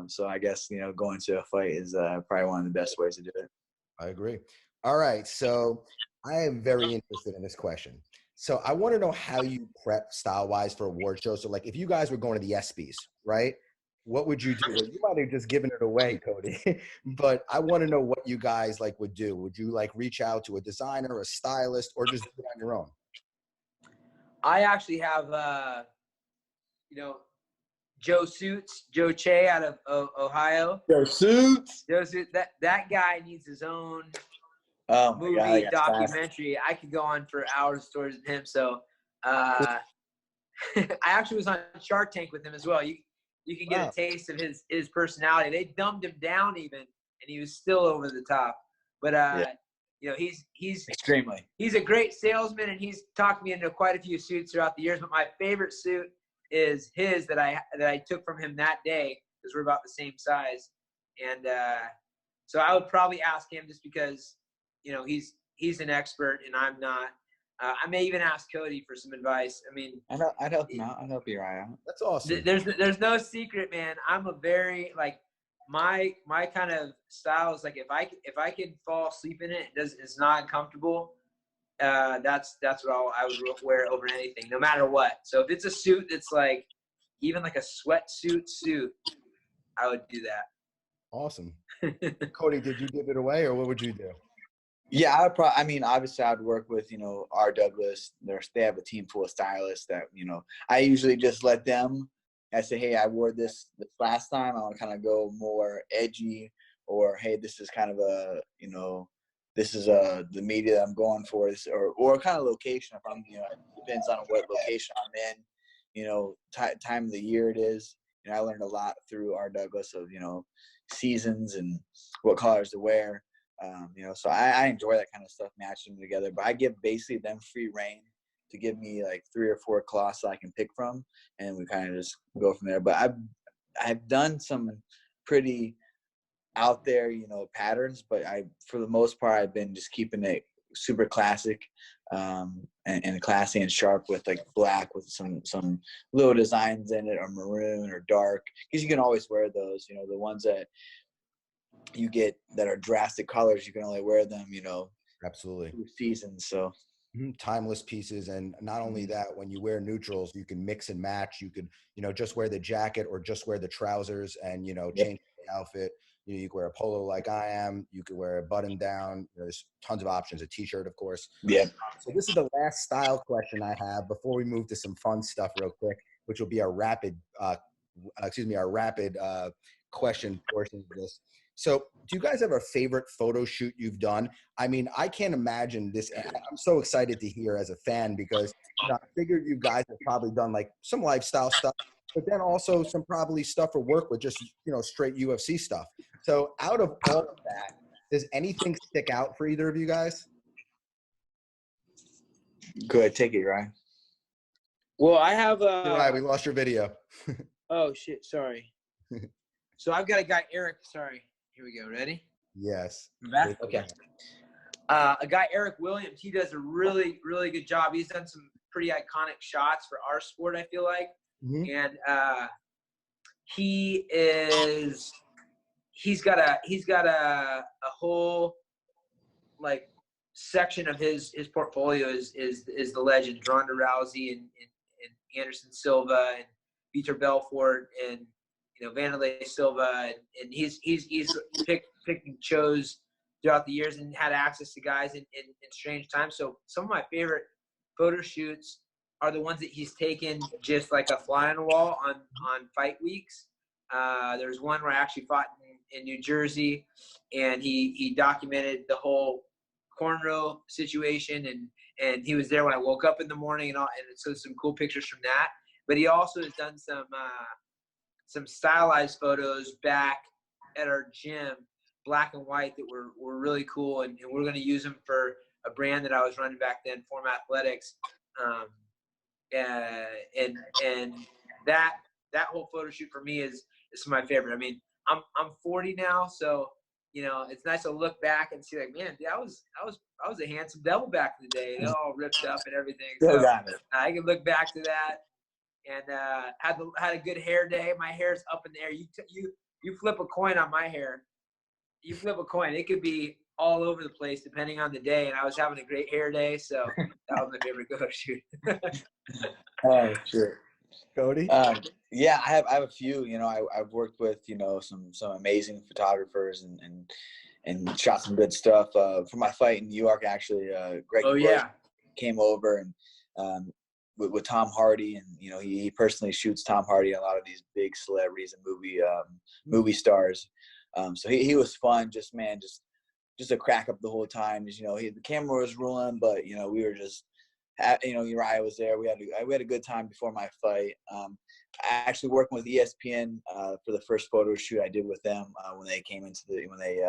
So I guess, going to a fight is probably one of the best ways to do it. I agree. All right. So I am very interested in this question. So I want to know how you prep style-wise for award shows. So like if you guys were going to the ESPYs, right? What would you do? Well, you might have just given it away, Cody. But I want to know what you guys like would do. Would you like reach out to a designer, a stylist, or just do it on your own? I actually have, Joe Che out of Ohio. Joe Suits. That guy needs his own movie documentary. I could go on for hours of stories with him. So I actually was on Shark Tank with him as well. You can get a taste of his personality. They dumbed him down even, and he was still over the top. But he's extremely. He's a great salesman, and he's talked me into quite a few suits throughout the years. But my favorite suit is his that I took from him that day because we're about the same size. And so I would probably ask him just because he's an expert and I'm not. I may even ask Cody for some advice. I'd help him out. I'd help you out. That's awesome. There's no secret, man. I'm a very my kind of style is like if I can fall asleep in it, it's not uncomfortable. That's what I would wear over anything, no matter what. So if it's a suit that's like even like a sweatsuit suit, I would do that. Awesome. Cody, did you give it away or what would you do? Yeah, I would probably, obviously I'd work with, R. Douglas. They have a team full of stylists that, I usually just let them, I say, hey, I wore this last time. I want to kind of go more edgy or, hey, this is kind of a, this is the media that I'm going for, or kind of location. If I'm, you know, it depends on what location I'm in, you know, time of the year it is. You know, I learned a lot through R. Douglas of, you know, seasons and what colors to wear. You know, so I enjoy that kind of stuff, matching them together. But I give basically them free reign to give me like 3 or 4 cloths that I can pick from, and we kind of just go from there. But I've done some pretty out there, you know, patterns, but for the most part, I've been just keeping it super classic, and classy and sharp with like black with some little designs in it, or maroon or dark, because you can always wear those. You know, the ones that you get that are drastic colors, you can only wear them, you know, Absolutely. through seasons. So timeless pieces. And not only that, when you wear neutrals, you can mix and match. You could, you know, just wear the jacket or just wear the trousers and, you know, change the outfit. You know, you can wear a polo like I am. You could wear a button down. You know, there's tons of options. A t-shirt, of course. yeah. So this is the last style question I have before we move to some fun stuff real quick, which will be our rapid, question portion of this. So do you guys have a favorite photo shoot you've done? I mean, I can't imagine this. I'm so excited to hear as a fan, because, you know, I figured you guys have probably done like some lifestyle stuff, but then also some probably stuff for work with just, you know, straight UFC stuff. So out of all of that, does anything stick out for either of you guys? Go ahead, take it, Ryan. Well, I have Right, we lost your video. Oh shit, sorry. So I've got a guy, Eric. Sorry. Here we go. Ready? Yes. I'm back? Okay. A guy, Eric Williams, he does a really, really good job. He's done some pretty iconic shots for our sport, I feel like. And he's got a whole like section of his portfolio is the legends, Ronda Rousey and Anderson Silva and Vitor Belfort and, you know, Vanderlei Silva, and he's picked and chose throughout the years and had access to guys in strange times. So some of my favorite photo shoots are the ones that he's taken just like a fly on the wall on fight weeks. There's one where I actually fought in New Jersey, and he documented the whole cornrow situation, and he was there when I woke up in the morning and all, and so some cool pictures from that. But he also has done some stylized photos back at our gym, black and white, that were really cool, and we're going to use them for a brand that I was running back then, Form Athletics, and that whole photo shoot for me is my favorite. I mean, I'm 40 now, so, you know, it's nice to look back and see like, man, I was a handsome devil back in the day, you know, all ripped up and everything. So I can look back to that. And had a good hair day. My hair's up in the air. You flip a coin on my hair. You flip a coin. It could be all over the place depending on the day. And I was having a great hair day, so that was my favorite photo shoot. Oh, sure. Cody? Yeah, I have a few. You know, I've worked with, you know, some amazing photographers and shot some good stuff. For my fight in New York, actually, Greg came over and with Tom Hardy, and, you know, he personally shoots Tom Hardy and a lot of these big celebrities and movie stars. So he was fun, just a crack up the whole time. Just, you know, the camera was rolling, but, you know, we were just, you know, Urijah was there. We had a good time before my fight. I actually working with ESPN for the first photo shoot I did with them when they came when they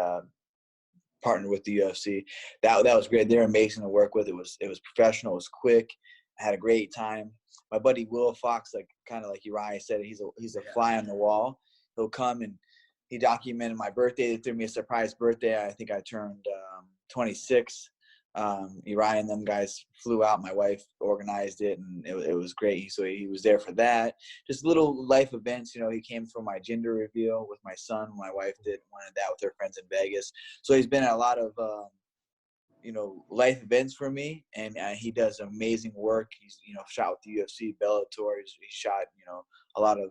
partnered with the UFC. That was great. They're amazing to work with. It was professional. It was quick. I had a great time. My buddy Will Fox, like kind of like Urijah said, he's a fly on the wall. He'll come and he documented my birthday. They threw me a surprise birthday. I think I turned 26. Urijah and them guys flew out. My wife organized it, and it was great. So he was there for that. Just little life events. You know, he came for my gender reveal with my son. My wife wanted that with her friends in Vegas. So he's been at a lot of you know, life events for me, and he does amazing work. He's, you know, shot with the UFC, Bellator. He shot, you know, a lot of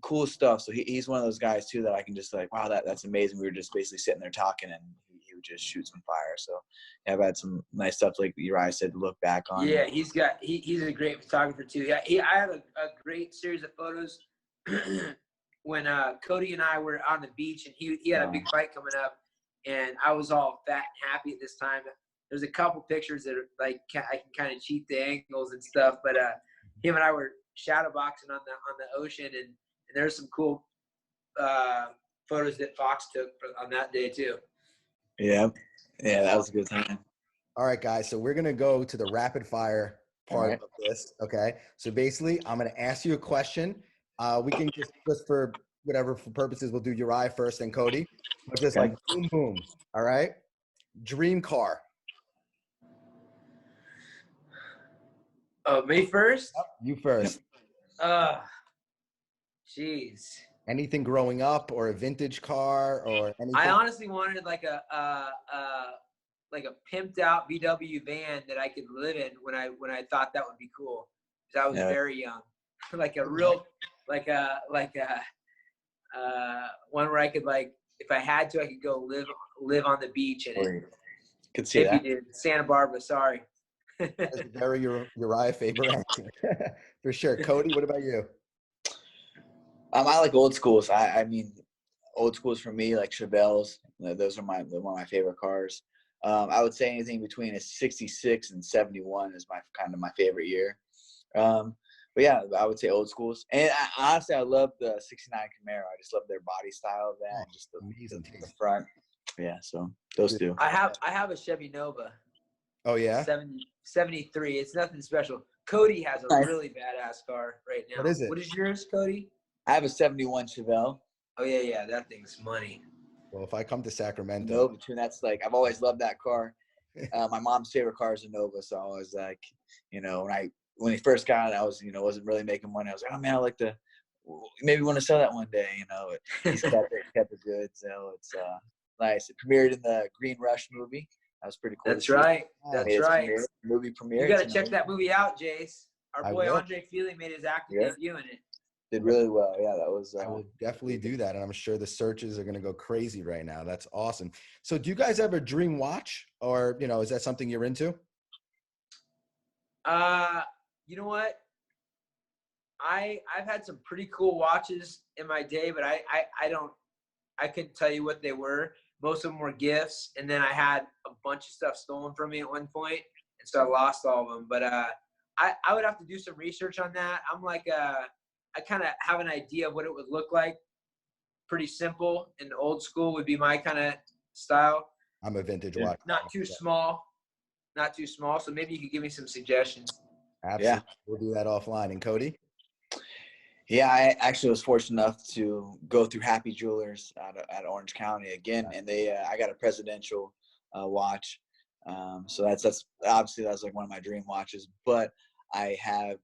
cool stuff. So he's one of those guys too that I can just like, wow, that's amazing. We were just basically sitting there talking, and he would just shoot some fire. So yeah, I've had some nice stuff like Urijah said to look back on. Yeah, he's a great photographer too. Yeah, I have a great series of photos when Cody and I were on the beach, and he had a big fight coming up, and I was all fat and happy at this time. There's a couple pictures that are like I can kind of cheat the angles and stuff, but him and I were shadow boxing on the ocean, and there's some cool photos that Fox took on that day too. Yeah, that was a good time. All right, guys. So we're gonna go to the rapid fire part of this. Okay. So basically, I'm gonna ask you a question. We can just for whatever for purposes, we'll do Uriah first, then Cody. But just like boom, boom. All right. Dream car. Oh, me first? You first. Jeez. Anything growing up, or a vintage car, or anything? I honestly wanted like a pimped out VW van that I could live in when I thought that would be cool, because I was very young. Like a real one where I could, like, if I had to, I could go live on the beach in it. Could see that. Santa Barbara, sorry. That's a very Uriah Faber answer. For sure. Cody, what about you? I like old schools. I mean, old schools for me, like Chevelles. Those are one of my favorite cars. I would say anything between a 66 and 71 is my favorite year. But yeah, I would say old schools. And honestly, I love the 69 Camaro. I just love their body style of that, just the front. Yeah, so those two. I have a Chevy Nova. Oh yeah. 73. It's nothing special. Cody has a really badass car right now. What is it? What is yours, Cody? I have a 71 Chevelle. Oh yeah, that thing's money. Well, if I come to Sacramento, Nova too. That's like, I've always loved that car. My mom's favorite car is a Nova, so I was like, when he first got it, I was, wasn't really making money. I was like, oh man, I like to maybe want to sell that one day. He's kept it good, so it's nice. It premiered in the Green Rush movie. That was pretty cool. That's right. That's right. Movie premiere. You got to check that movie out, Jace. Our boy will. Andre Feely made his acting debut in it. Did really well. Yeah, that was. I will definitely do that, and I'm sure the searches are going to go crazy right now. That's awesome. So, do you guys have a dream watch, or is that something you're into? You know what? I've had some pretty cool watches in my day, but I couldn't tell you what they were. Most of them were gifts, and then I had a bunch of stuff stolen from me at one point, and so I lost all of them. But I would have to do some research on that. I'm like I kind of have an idea of what it would look like. Pretty simple and old school would be my kind of style. I'm a vintage watch. Not too small. So maybe you could give me some suggestions. Absolutely. Yeah. We'll do that offline. And Cody? Yeah, I actually was fortunate enough to go through Happy Jewelers at Orange County again, and I got a presidential watch. So that's obviously that's like one of my dream watches. But I have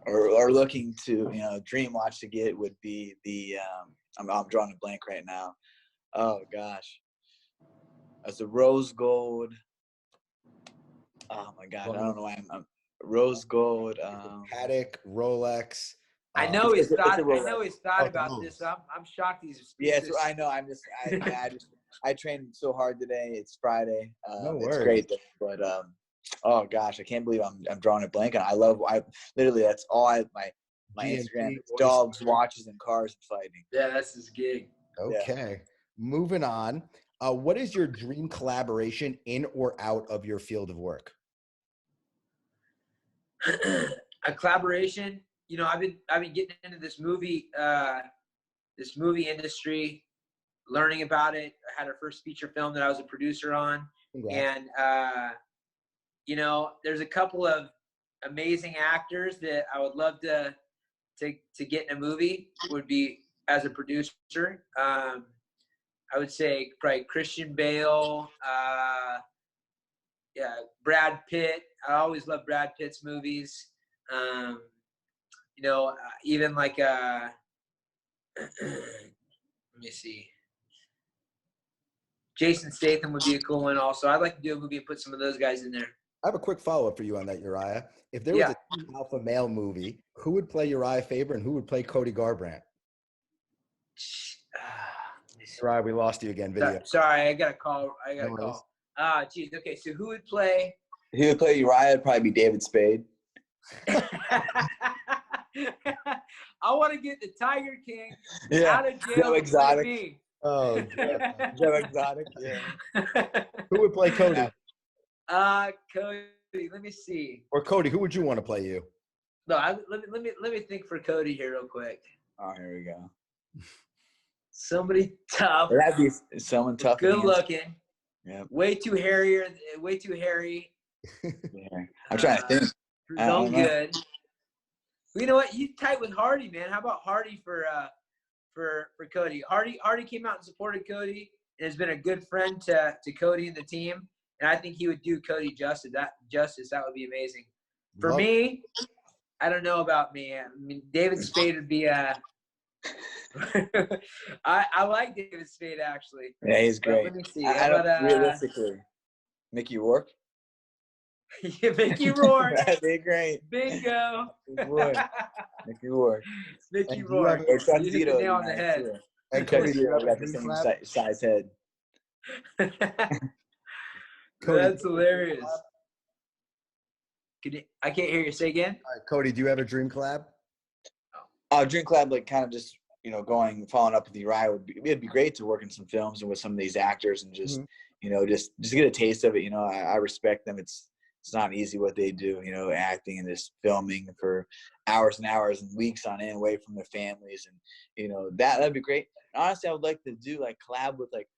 or looking to dream watch to get would be the I'm drawing a blank right now. Oh gosh, it's a rose gold. Oh my god, I don't know why I'm rose gold. Patek, Rolex. I know he's thought about this. I'm shocked he's. Yeah, so I know. I trained so hard today. It's Friday. It's great, but oh gosh, I can't believe I'm drawing a blank on. I literally that's all my Instagram. It's dogs, watches, and cars and fighting. Yeah, that's his gig. Okay, yeah. Moving on. What is your dream collaboration in or out of your field of work? A collaboration. I've been getting into this movie industry, learning about it. I had our first feature film that I was a producer on. Congrats. And there's a couple of amazing actors that I would love to get in a movie. Would be as a producer. I would say probably Christian Bale, Brad Pitt. I always love Brad Pitt's movies. Even like let me see. Jason Statham would be a cool one also. I'd like to do a movie and put some of those guys in there. I have a quick follow-up for you on that, Urijah. If there was a Team Alpha Male movie, who would play Urijah Faber and who would play Cody Garbrandt? Urijah, we lost you again. Video. Sorry, I got a call. Geez. Okay, so who would play? Who would play Urijah? Would probably be David Spade. I want to get the Tiger King out of jail. So exotic. Oh, God. Joe Exotic, yeah. Who would play Cody? Cody. Let me see. Or Cody, who would you want to play you? No, let me think for Cody here real quick. Oh, here we go. Somebody tough. That'd be someone tough. Good looking. Yeah. Way too hairy. Yeah. I'm trying to think. Don't good. Well, you know what? You tight with Hardy, man. How about Hardy for Cody? Hardy came out and supported Cody and has been a good friend to Cody and the team. And I think he would do Cody justice. That would be amazing. For me, I don't know about me. I mean, David Spade would be I like David Spade actually. Yeah, he's great. Let me see. I don't realistically. Mickey Rourke. Yeah, Mickey Rourke. That'd be great. Bingo. Mickey Rourke. Mickey Rourke. Or You hit the nail on the head. And Cody, got the same size head. That's hilarious. I can't hear you. Say again. All right, Cody, do you have a dream collab? Dream collab, like kind of just following up with Uriah it'd be great to work in some films and with some of these actors and just just get a taste of it. I respect them. It's not easy what they do. Acting and just filming for hours and hours and weeks on end away from their families, and that'd be great. Honestly, I would like to do like collab with like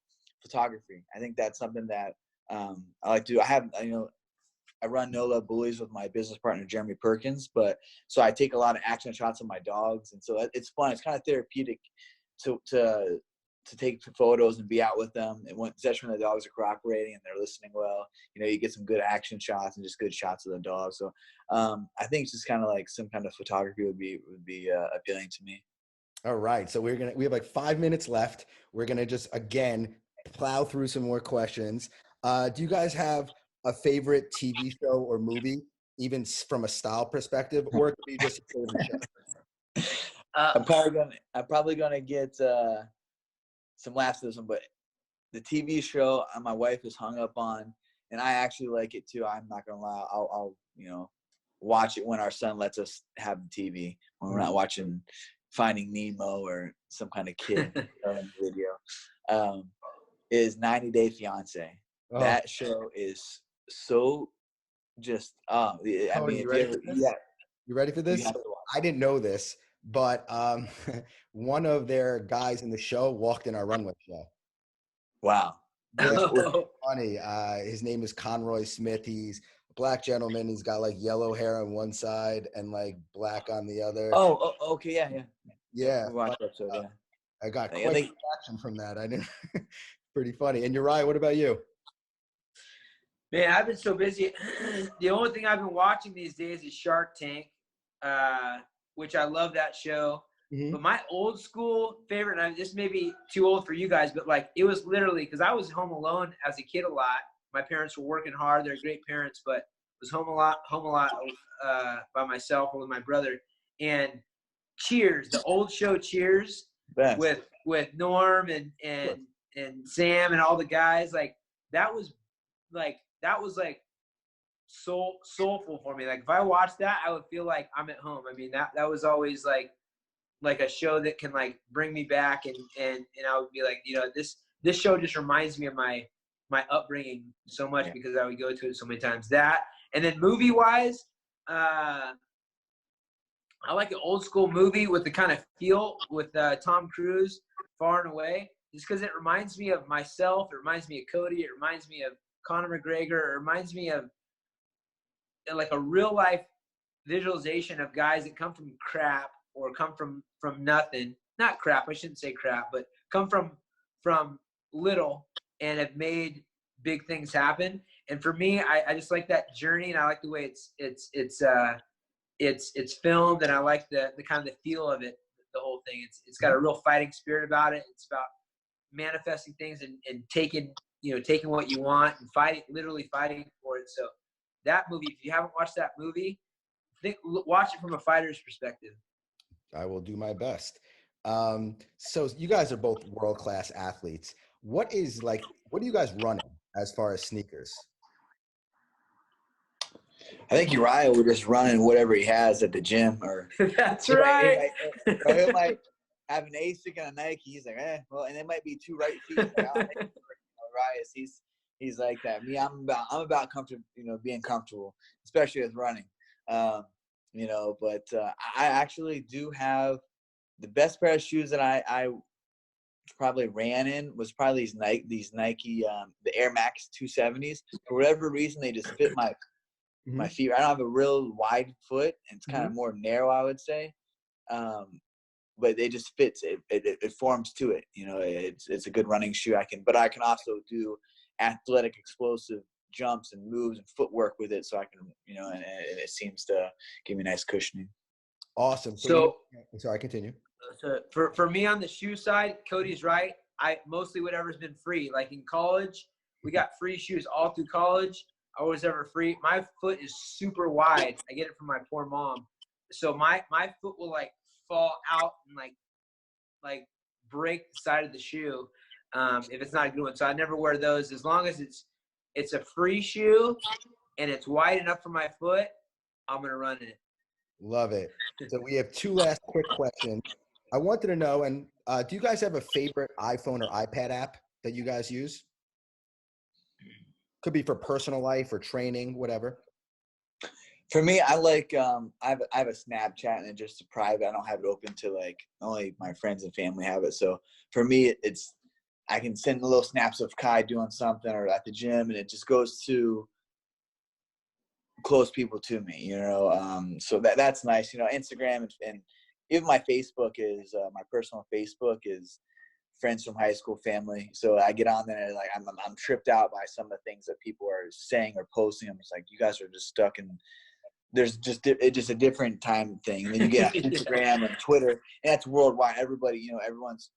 photography. I think that's something that I like to do. I run No Love Bullies with my business partner, Jeremy Perkins, so I take a lot of action shots of my dogs. And so it's fun. It's kind of therapeutic to take photos and be out with them. And especially when the dogs are cooperating and they're listening well, you get some good action shots and just good shots of the dog. So I think it's just kind of like some kind of photography would be appealing to me. All right. So we have like 5 minutes left. We're going to just, again, plow through some more questions. Do you guys have a favorite TV show or movie, even from a style perspective, or it could be just a favorite show? I'm probably gonna get some laughs at this one, but the TV show my wife is hung up on, and I actually like it too. I'm not gonna lie. I'll watch it when our son lets us have the TV, when we're not watching Finding Nemo or some kind of kid video. Is 90 Day Fiance. Oh. That show is so just I mean, you ready for this? I didn't know this, but one of their guys in the show walked in our runway show. Wow. It's funny. His name is Conroy Smith. He's a black gentleman. He's got like yellow hair on one side and like black on the other. Oh, okay, yeah. I got quite a reaction from that. I didn't. Pretty funny. And Uriah, what about you? Man, I've been so busy. The only thing I've been watching these days is Shark Tank, which I love that show. Mm-hmm. But my old school favorite, and this may be too old for you guys, but like it was literally because I was home alone as a kid a lot. My parents were working hard; they're great parents, but was home a lot by myself or with my brother. And Cheers, the old show Cheers, with Norm and Sam and all the guys, like that was soulful for me. Like if I watched that, I would feel like I'm at home. I mean, that was always like a show that can like bring me back and I would be like, this show just reminds me of my upbringing so much because I would go to it so many times. That, and then movie wise, I like an old school movie with the kind of feel with Tom Cruise, Far and Away. Just because it reminds me of myself, it reminds me of Cody, it reminds me of Conor McGregor, it reminds me of like a real life visualization of guys that come from crap or come from nothing. Not crap, I shouldn't say crap, but come from little and have made big things happen. And for me, I just like that journey, and I like the way it's filmed, and I like the kind of the feel of it, the whole thing. It's got a real fighting spirit about it. It's about manifesting things and taking what you want and literally fighting for it. So that movie, if you haven't watched that movie, watch it from a fighter's perspective. I will do my best. So you guys are both world-class athletes. What are you guys running as far as sneakers? I think Uriah would just run in whatever he has at the gym, or that's right. have an ASIC and a Nike. He's like, well, and it might be 2 right feet. Like, Uriah, he's like that. Me, I'm about comfortable, being comfortable, especially with running. But I actually do have the best pair of shoes that I probably ran in was probably these Nike the Air Max 270s. For whatever reason, they just fit my feet. I don't have a real wide foot, and it's kind of more narrow, I would say. But it just fits. It forms to it. It's a good running shoe. But I can also do athletic, explosive jumps and moves and footwork with it. So I can, and it seems to give me nice cushioning. Awesome. So sorry, continue. So for me on the shoe side, Cody's right. I mostly whatever's been free. Like in college, we got free shoes all through college. I was ever free. My foot is super wide. I get it from my poor mom. So my foot will like fall out and like break the side of the shoe if it's not a good one. So I never wear those. As long as it's a free shoe and it's wide enough for my foot, I'm gonna run it. Love it. So we have 2 last quick questions. I wanted to know, and do you guys have a favorite iPhone or iPad app that you guys use? Could be for personal life or training, whatever. For me, I like I have a Snapchat, and it's just private. I don't have it open to like only my friends and family have it. So for me, it's I can send little snaps of Kai doing something or at the gym, and it just goes to close people to me. So that's nice. Instagram and even my Facebook is my personal Facebook is friends from high school, family. So I get on there and like I'm tripped out by some of the things that people are saying or posting. I'm just like, you guys are just stuck in. There's just a different time thing. And then you get on Instagram and Twitter, and that's worldwide. Everybody, everyone's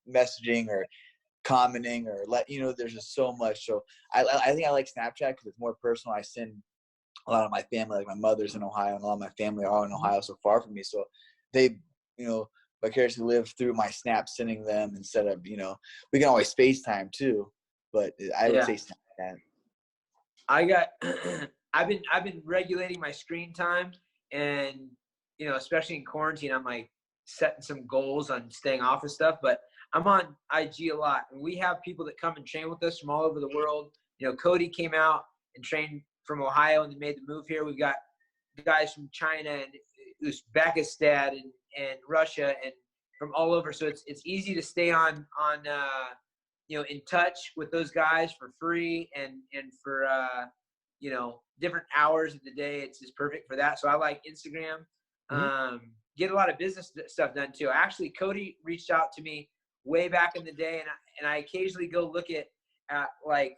messaging or commenting or there's just so much. So I think I like Snapchat because it's more personal. I send a lot of my family, like my mother's in Ohio, and a lot of my family are in Ohio, so far from me. So they, vicariously live through my snaps, sending them instead of, we can always FaceTime too, but I would say Snapchat. I got, I've been regulating my screen time, and especially in quarantine, I'm like setting some goals on staying off of stuff. But I'm on IG a lot, and we have people that come and train with us from all over the world. Cody came out and trained from Ohio and they made the move here. We've got guys from China and Uzbekistan and Russia and from all over. So it's easy to stay on in touch with those guys for free and for different hours of the day. It's just perfect for that. So I like Instagram. Get a lot of business stuff done too. Actually, Cody reached out to me way back in the day, and I occasionally go look at like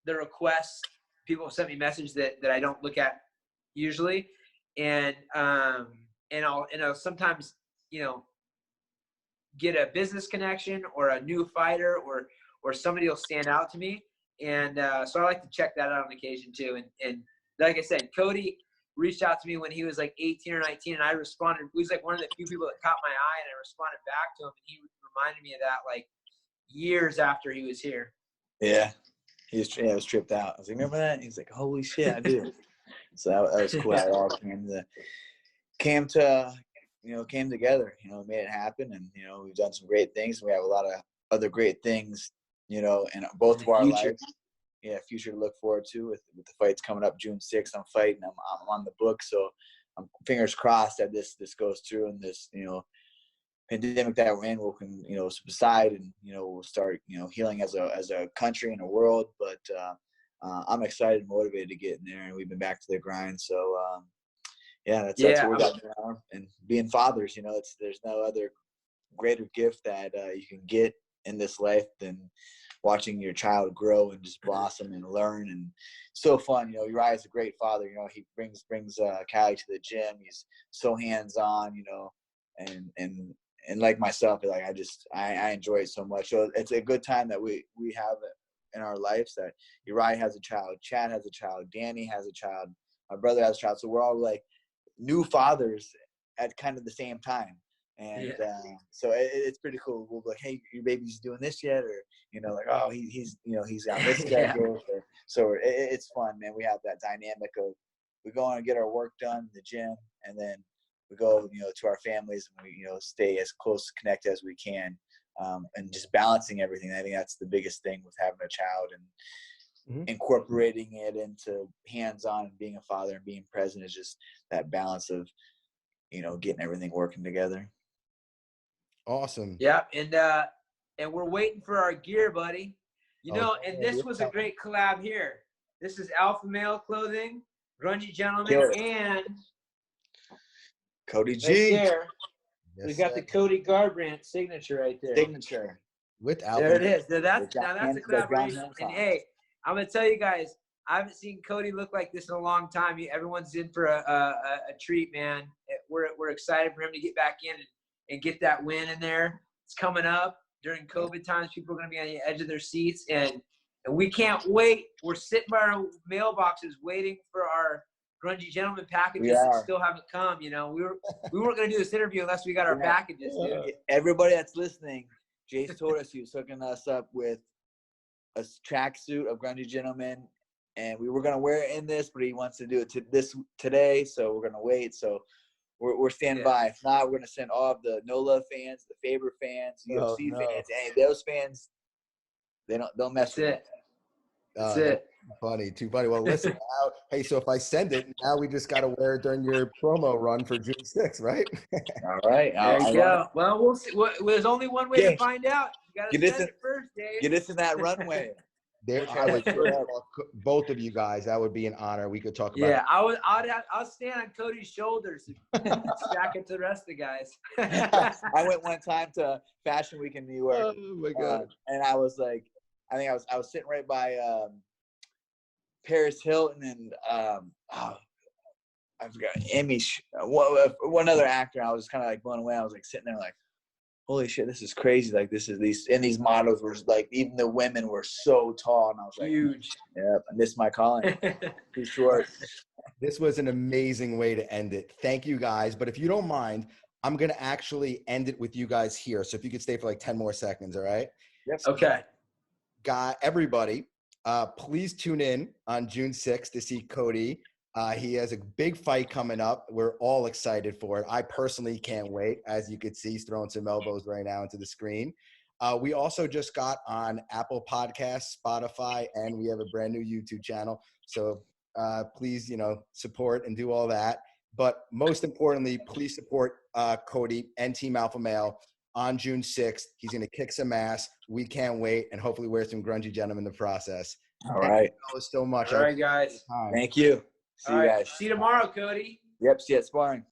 the requests. People have sent me messages that I don't look at usually, and I'll sometimes get a business connection or a new fighter or somebody will stand out to me, and so I like to check that out on occasion too. And like I said, Cody reached out to me when he was like 18 or 19, and I responded. He was like one of the few people that caught my eye, and I responded back to him, and he reminded me of that like years after he was here. Yeah. I was tripped out. I was like, remember that? He's like, holy shit, I do. So that was cool. It all came together, made it happen. And, we've done some great things. We have a lot of other great things, in both of our lives. Yeah, future to look forward to with the fights coming up June 6th. I'm fighting. I'm on the book. So I'm fingers crossed that this goes through and this, pandemic that we're in will subside and we'll start healing as a country and a world. But I'm excited and motivated to get in there, and we've been back to the grind. So that's what we got now. And being fathers, there's no other greater gift that you can get in this life than watching your child grow and just blossom and learn. And so fun. Uriah is a great father. He brings Callie to the gym. He's so hands-on, and like myself, like I enjoy it so much. So it's a good time that we have it in our lives, that Uriah has a child, Chad has a child, Danny has a child, my brother has a child. So we're all like new fathers at kind of the same time. And so it's pretty cool. We'll be like, hey, your baby's doing this yet? Or, like, oh, he's on this schedule. So it's fun, man. We have that dynamic of we go and get our work done in the gym, and then we go, to our families, and we, stay as close connected as we can, and just balancing everything. I think that's the biggest thing with having a child, and incorporating it into hands-on and being a father and being present is just that balance of, getting everything working together. Awesome. Yeah, and we're waiting for our gear, buddy. And this was a great collab here. This is Alpha Male Clothing, Grungy Gentleman, and Cody G. Right there. Yes, We got the Cody Garbrandt signature right there. Signature. With Alpha. There it is. That's a Brown collaboration. hands And on. hey, I'm gonna tell you guys, I haven't seen Cody look like this in a long time. Everyone's in for a treat, man. We're excited for him to get back in and get that win in there. It's coming up during COVID times. People are gonna be on the edge of their seats, and we can't wait. We're sitting by our mailboxes waiting for our Grungy Gentleman packages that still haven't come. We weren't gonna do this interview unless we got our packages, dude. Everybody that's listening, Jace told us he was hooking us up with a tracksuit of Grungy Gentleman, and we were gonna wear it in this, but he wants to do it today, so we're gonna wait. So we're standing by. If not, we're gonna send all of the No Love fans, the Faber fans, UFC fans, any of those fans. Don't mess with it. That's it. Too funny. Well, listen, now, hey, so if I send it, now we just got to wear it during your promo run for June 6th, right? All right. There you go. Well, we'll see. There's only one way to find out. You got to send it first, Dave. Get us in that runway. I would both of you guys. That would be an honor. We could talk about. Yeah, I'll stand on Cody's shoulders and stack it to the rest of the guys. I went one time to Fashion Week in New York. Oh my God! And I was like, I was sitting right by Paris Hilton and I forgot one other actor. I was kind of like blown away. I was like sitting there like, holy shit, this is crazy. Like these models were like, even the women were so tall, and I was like, huge. Yeah, I missed my calling. Too short. This was an amazing way to end it. Thank you guys. But if you don't mind, I'm gonna actually end it with you guys here. So if you could stay for like 10 more seconds, all right? Yep. Okay. Everybody, please tune in on June 6th to see Cody. He has a big fight coming up. We're all excited for it. I personally can't wait. As you can see, he's throwing some elbows right now into the screen. We also just got on Apple Podcasts, Spotify, and we have a brand new YouTube channel. So please, support and do all that. But most importantly, please support Cody and Team Alpha Male on June 6th. He's going to kick some ass. We can't wait, and hopefully wear some Grungy Gentlemen in the process. All right. Thank you so much. All right, guys. Thank you. See you guys. See you tomorrow, Cody. Yep. See you at sparring.